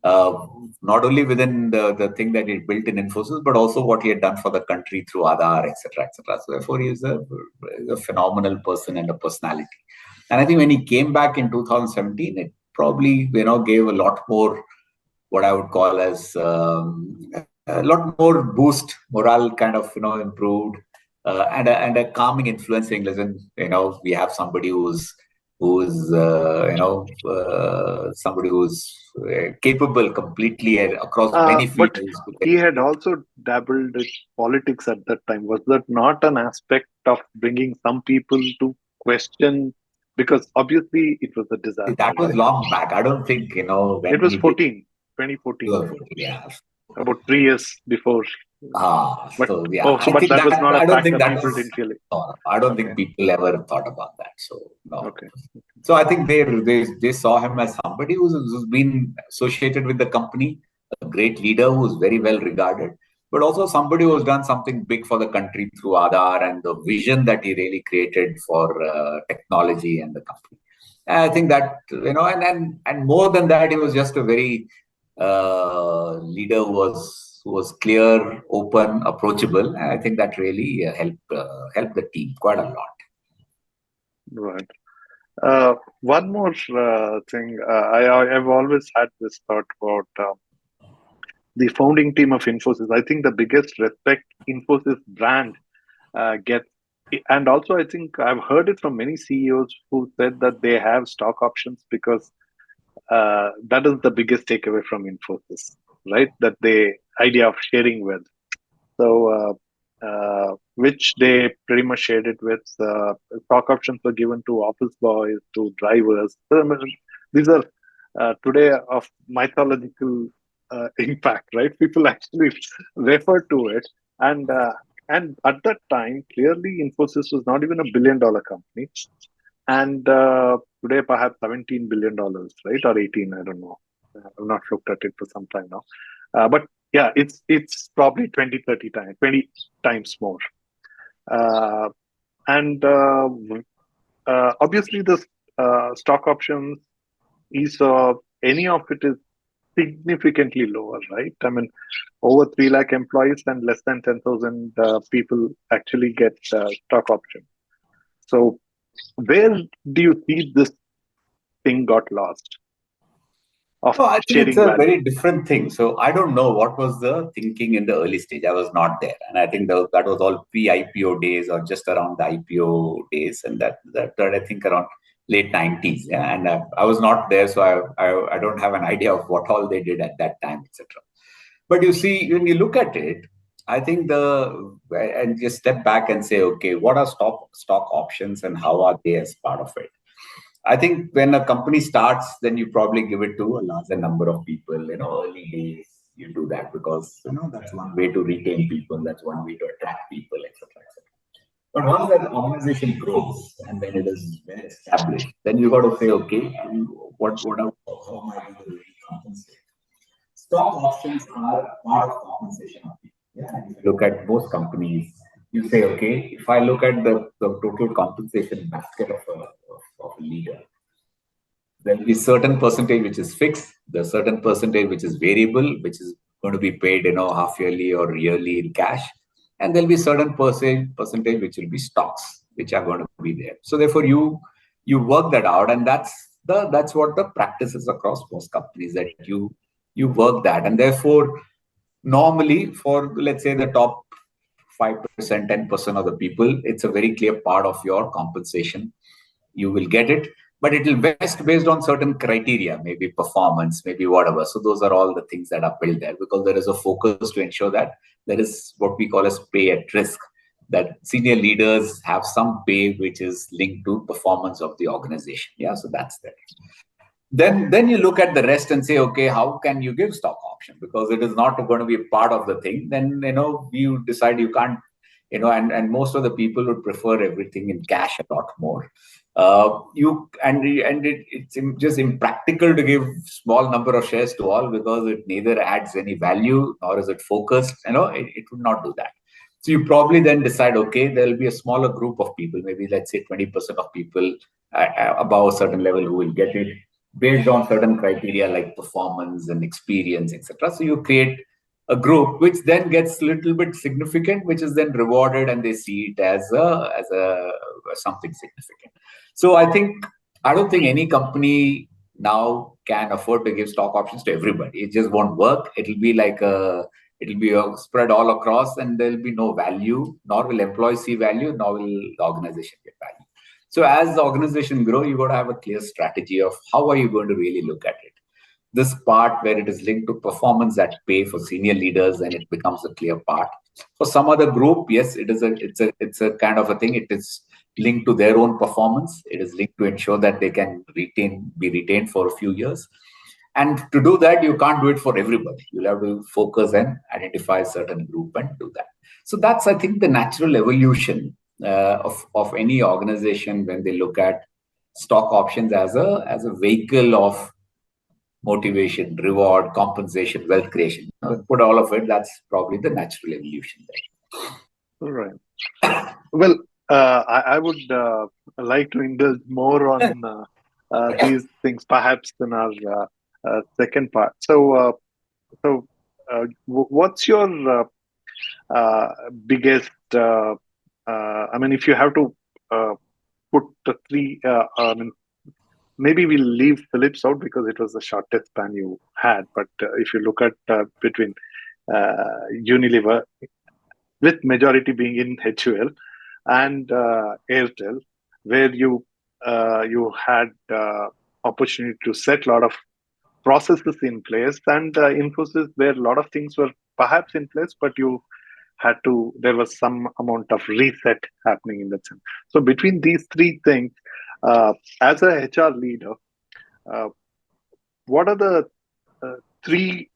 Speaker 2: not only within the thing that he built in Infosys, but also what he had done for the country through Aadhaar, etc., etc. So therefore, he is a phenomenal person and a personality. And I think when he came back in 2017, it probably, gave a lot more, what I would call as a lot more boost, morale kind of, improved, and a calming influence saying, listen, we have somebody somebody who's capable completely across many
Speaker 1: But
Speaker 2: fields.
Speaker 1: he had also dabbled with politics at that time. Was that not an aspect of bringing some people to question? Because obviously it was a disaster,
Speaker 2: That was
Speaker 1: right?
Speaker 2: long back. I don't think,
Speaker 1: It
Speaker 2: when
Speaker 1: was
Speaker 2: he did.
Speaker 1: 2014,
Speaker 2: Yeah.
Speaker 1: about 3 years before. But
Speaker 2: So yeah,
Speaker 1: but that was not a
Speaker 2: I don't
Speaker 1: fact
Speaker 2: think
Speaker 1: that
Speaker 2: that
Speaker 1: people
Speaker 2: was.
Speaker 1: didn't really.
Speaker 2: No, I don't
Speaker 1: Okay,
Speaker 2: think people ever thought about that. So no.
Speaker 1: okay.
Speaker 2: So I think they saw him as somebody who's been associated with the company, a great leader who's very well regarded, but also somebody who has done something big for the country through Aadhaar and the vision that he really created for technology and the company. And I think that, and more than that, he was just a very leader who was clear, open, approachable. And I think that really helped the team quite a lot.
Speaker 1: Right. One more thing. I've always had this thought about the founding team of Infosys. I think the biggest respect Infosys brand gets, and also I think I've heard it from many CEOs who said that they have stock options because that is the biggest takeaway from Infosys, right? That the idea of sharing wealth. So, which they pretty much shared it with. Stock options were given to office boys, to drivers. So, I mean, these are today of mythological impact, right? People actually refer to it, and at that time, clearly, Infosys was not even a billion-dollar company, and today perhaps $17 billion, right, or 18, I don't know. I've not looked at it for some time now, but yeah, it's probably 20, 30 times, 20 times more. Uh, and Obviously, the stock options, ESOP, any of it is significantly lower, right? I mean, over 3 lakh employees and less than 10,000 people actually get stock options. So, where do you see this thing got lost of
Speaker 2: No, I think it's
Speaker 1: sharing
Speaker 2: a
Speaker 1: value?
Speaker 2: very different thing. So I don't know what was the thinking in the early stage. I was not there, and I think that was all pre-IPO days or just around the IPO days, and that I think around late 90s. Yeah, and I was not there, so I don't have an idea of what all they did at that time, etc. But you see, when you look at it, I think and just step back and say, okay, what are stock options and how are they as part of it? I think when a company starts, then you probably give it to a larger number of people. Early days you do that because that's one way to retain people, that's one way to attract people, etc., etc. But once that organization grows and when it is well established, then you got to say, okay, how am I going to really compensate? Stock options are part of compensation of people. Yeah, and if you look at most companies, you say, okay, if I look at the total compensation basket of a leader, there will be certain percentage which is fixed, there's certain percentage which is variable, which is going to be paid, half yearly or yearly in cash, and there'll be certain percentage which will be stocks, which are going to be there. So therefore, you work that out, and that's what the practice is across most companies, that you work that, and therefore, normally for let's say the top 5%, 10% of the people, it's a very clear part of your compensation. You will get it, but it will vest based on certain criteria, maybe performance, maybe whatever. So those are all the things that are built there, because there is a focus to ensure that there is what we call as pay at risk, that senior leaders have some pay which is linked to performance of the organization. Yeah, so that's there. Then you look at the rest and say, okay, how can you give stock option? Because it is not going to be a part of the thing. Then you decide you can't and most of the people would prefer everything in cash a lot more. It's just impractical to give small number of shares to all, because it neither adds any value nor is it focused. It would not do that. So you probably then decide, okay, there will be a smaller group of people, maybe let's say 20% of people above a certain level who will get it based on certain criteria like performance and experience, etc. So you create a group which then gets a little bit significant, which is then rewarded, and they see it as a something significant. So I don't think any company now can afford to give stock options to everybody. It just won't work. It'll be a spread all across, and there'll be no value, nor will employees see value, nor will the organization get value. So as the organization grow, you got to have a clear strategy of how are you going to really look at it. This part where it is linked to performance at pay for senior leaders, and it becomes a clear part. For some other group, yes, it's a kind of a thing. It is linked to their own performance. It is linked to ensure that they can be retained for a few years. And to do that, you can't do it for everybody. You'll have to focus and identify a certain group and do that. So that's, I think, the natural evolution of any organization when they look at stock options as a vehicle of motivation, reward, compensation, wealth creation. Put all of it, that's probably the natural evolution there.
Speaker 1: All right. Well, I would like to indulge more on these things, perhaps in our second part. So, what's your biggest? I mean, if you have to put the three, I mean, maybe we'll leave Philips out because it was the shortest span you had. But if you look at between Unilever, with majority being in HUL, and Airtel, where you had opportunity to set a lot of processes in place, and Infosys, where a lot of things were perhaps in place, but there was some amount of reset happening in that sense. So between these three things, as a HR leader, what are the three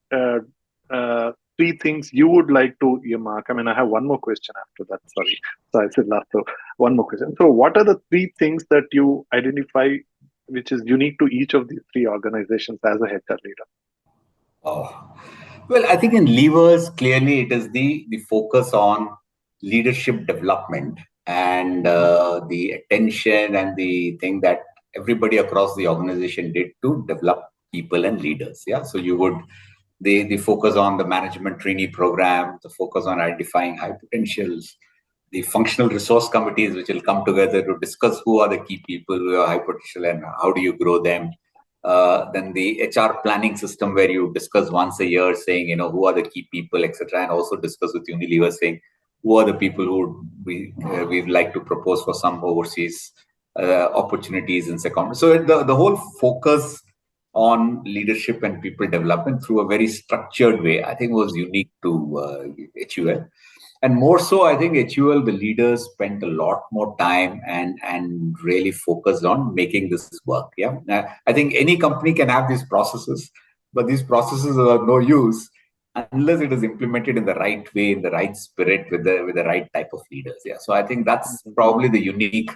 Speaker 1: things you would like to earmark? I mean, I have one more question after that. Sorry. So I said last. So one more question. So what are the three things that you identify which is unique to each of these three organizations as a HR leader?
Speaker 2: Oh, well, I think in levers, clearly it is the focus on leadership development and the attention and the thing that everybody across the organization did to develop people and leaders. Yeah. So the focus on the management trainee program, the focus on identifying high potentials, the functional resource committees, which will come together to discuss who are the key people who are high potential and how do you grow them. Then the HR planning system where you discuss once a year saying, who are the key people, etc. And also discuss with Unilever saying, who are the people who we'd like to propose for some overseas opportunities in secondment. So the whole focus on leadership and people development through a very structured way, I think was unique to HUL. And more so, I think HUL, the leaders spent a lot more time and really focused on making this work. Yeah, I think any company can have these processes, but these processes are of no use unless it is implemented in the right way, in the right spirit, with the right type of leaders. Yeah, so I think that's probably the unique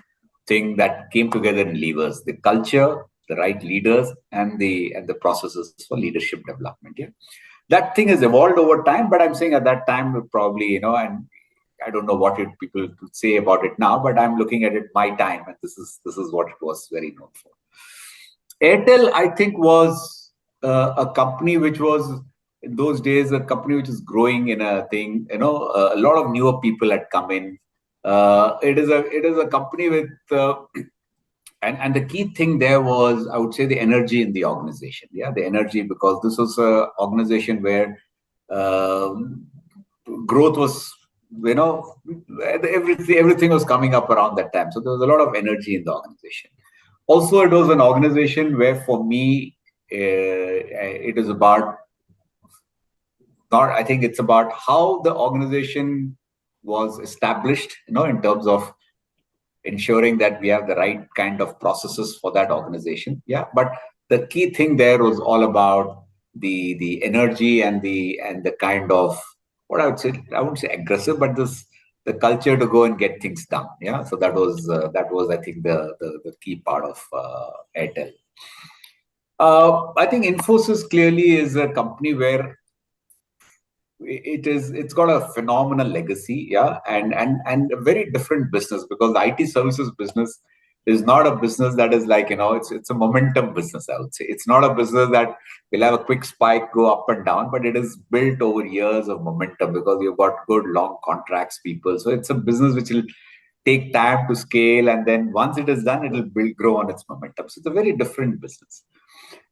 Speaker 2: thing that came together in levers: the culture, the right leaders, and the processes for leadership development. Yeah. That thing has evolved over time, but I'm saying at that time, probably, and I don't know what people would say about it now, but I'm looking at it my time, and this is what it was very known for. Airtel, I think, was a company which was, in those days, a company which is growing in a thing, a lot of newer people had come in. It is a company with, and the key thing there was, I would say, the energy in the organization. Yeah, the energy, because this was an organization where growth was, everything was coming up around that time. So there was a lot of energy in the organization. Also, it was an organization where, for me, it is about, I think it's about how the organization was established, in terms of ensuring that we have the right kind of processes for that organization. Yeah, but the key thing there was all about the energy and the kind of, what I would say, I wouldn't say aggressive, but the the culture to go and get things done. Yeah, so that was I think the key part of Airtel. I think Infosys clearly is a company where it's got a phenomenal legacy, yeah, and a very different business, because the IT services business is not a business that is like, it's a momentum business, I would say. It's not a business that will have a quick spike, go up and down, but it is built over years of momentum, because you've got good long contracts, people. So it's a business which will take time to scale, and then once it is done, it will grow on its momentum. So it's a very different business.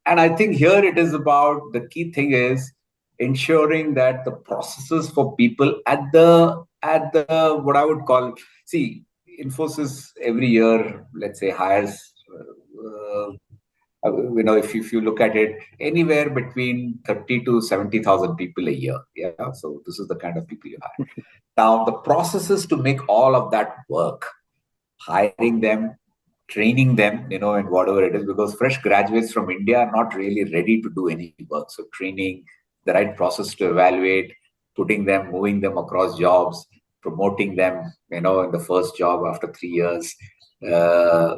Speaker 2: And I think here it is about, the key thing is ensuring that the processes for people at the what I would call, see, Infosys every year, let's say, hires, if you look at it, anywhere between 30 to 70,000 people a year. Yeah. So this is the kind of people you hire. Now, the processes to make all of that work, hiring them, training them, and whatever it is, because fresh graduates from India are not really ready to do any work. So training, the right process to evaluate, putting them, moving them across jobs, promoting them, in the first job after 3 years, uh,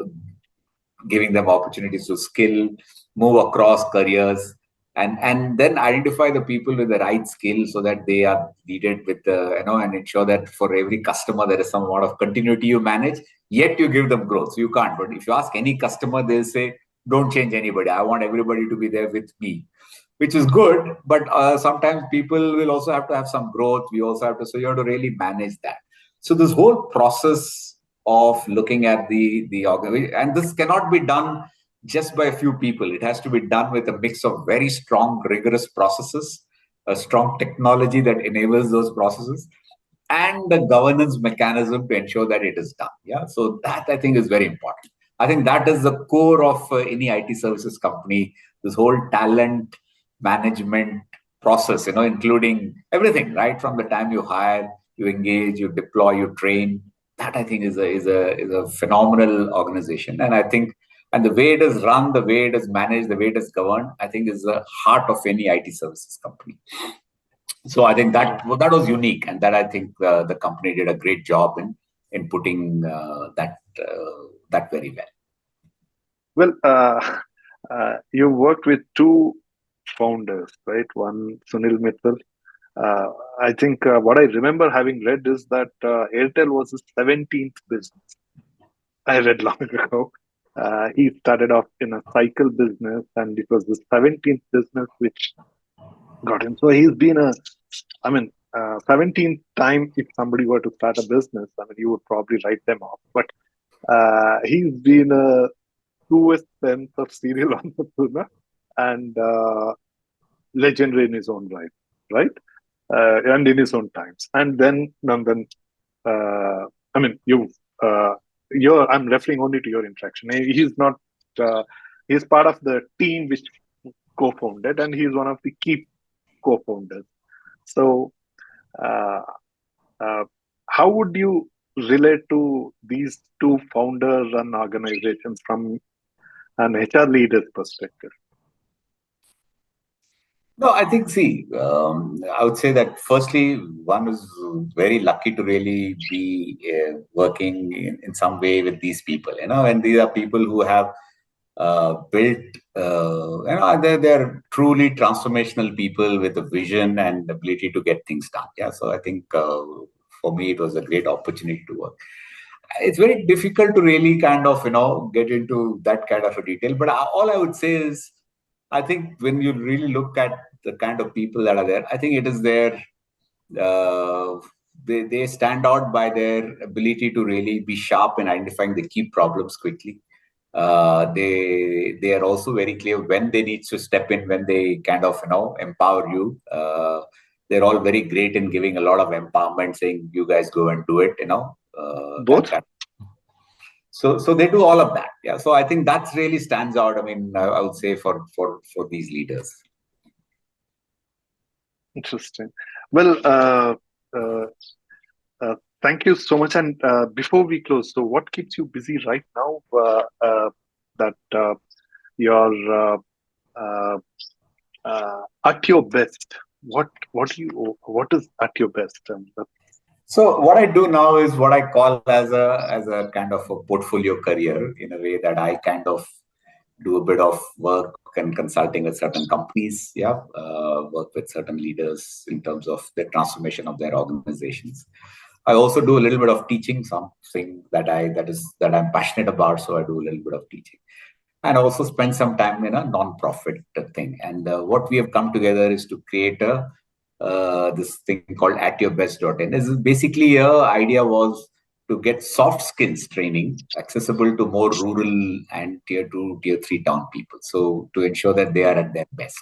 Speaker 2: giving them opportunities to skill, move across careers, and then identify the people with the right skill, so that they are needed with and ensure that for every customer there is some amount of continuity you manage, yet you give them growth. So you can't. But if you ask any customer, they'll say, don't change anybody. I want everybody to be there with me, which is good. But sometimes people will also have to have some growth. We also have to, so you have to really manage that. So this whole process of looking at the organization, and this cannot be done just by a few people. It has to be done with a mix of very strong, rigorous processes, a strong technology that enables those processes, and the governance mechanism to ensure that it is done. Yeah, so that I think is very important. I think that is the core of any IT services company. This whole talent management process, including everything, right from the time you hire, you engage, you deploy, you train. That I think is a phenomenal organization, and I think, and the way it is run, the way it is managed, the way it is governed, I think is the heart of any IT services company. So I think that was unique, and that I think the company did a great job in putting that very well.
Speaker 1: Well, you worked with two founders, right? One, Sunil Mittal. I think what I remember having read is that Airtel was his 17th business. I read long ago. He started off in a cycle business, and it was the 17th business which got him. So he's been 17th time, if somebody were to start a business, I mean, you would probably write them off. But he's been a truest sense of serial entrepreneur and legendary in his own right? And in his own times. And then I mean, I'm referring only to your interaction. He's not, he's part of the team which co-founded, and he's one of the key co-founders. So, uh, how would you relate to these two founder-run organizations from an HR leader's perspective?
Speaker 2: No, I think, see, I would say that firstly, one is very lucky to really be working in some way with these people, and these are people who have built, they're truly transformational people with a vision and ability to get things done. Yeah, so I think for me, it was a great opportunity to work. It's very difficult to really kind of, get into that kind of a detail, but all I would say is, I think when you really look at the kind of people that are there, I think it is their, they stand out by their ability to really be sharp in identifying the key problems quickly. They are also very clear when they need to step in, when they kind of empower you. They're all very great in giving a lot of empowerment, saying you guys go and do it.
Speaker 1: Both.
Speaker 2: So they do all of that. Yeah. So I think that really stands out. I mean, I would say for these leaders.
Speaker 1: Interesting. Well, thank you so much. And before we close, so what keeps you busy right now? That you're at your best. What is at your best?
Speaker 2: So what I do now is what I call as a kind of a portfolio career, in a way that I kind of do a bit of work and consulting with certain companies. Yeah, work with certain leaders in terms of the transformation of their organizations. I also do a little bit of teaching, something that I'm passionate about. So I do a little bit of teaching, and also spend some time in a non-profit thing. And what we have come together is to create a this thing called atYourBest.in. This is basically idea was to get soft skills training accessible to more rural and tier 2, tier 3 town people. So to ensure that they are at their best.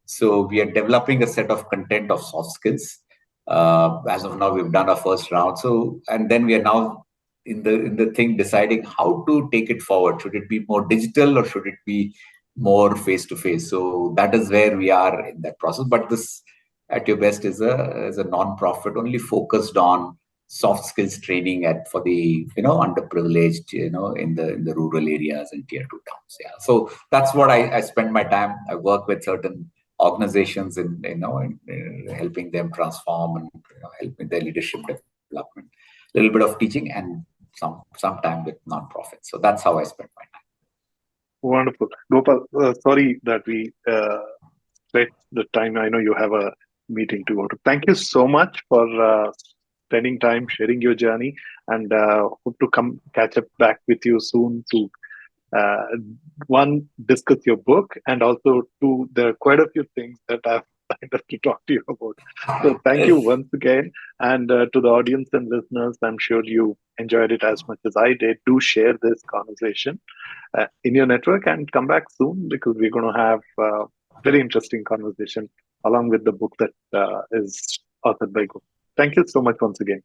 Speaker 2: So we are developing a set of content of soft skills. As of now, we've done our first round. So, and then we are now in the thing deciding how to take it forward. Should it be more digital or should it be more face to face? So that is where we are in that process. But this atYourBest is a non-profit only focused on soft skills training for the underprivileged in the rural areas and tier 2 towns. Yeah, so that's what I spend my time. I work with certain organizations in helping them transform and helping their leadership development. A little bit of teaching and some time with non-profits. So that's how I spend my time.
Speaker 1: Wonderful. Gopal, sorry that we stretched the time. I know you have a meeting to go to. Thank you so much for spending time, sharing your journey, and hope to come catch up back with you soon to uh, one, discuss your book, and also two, there are quite a few things that I've lined up to talk to you about. So thank you once again. And to the audience and listeners, I'm sure you enjoyed it as much as I did. Do share this conversation in your network and come back soon, because we're going to have very interesting conversation along with the book that is authored by Go. Thank you so much once again.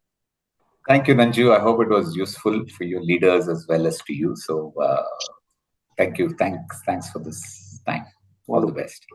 Speaker 2: Thank you, Nanju. I hope it was useful for your leaders as well as to you. So thank you. Thanks for this time. All the
Speaker 1: Wonderful.
Speaker 2: best.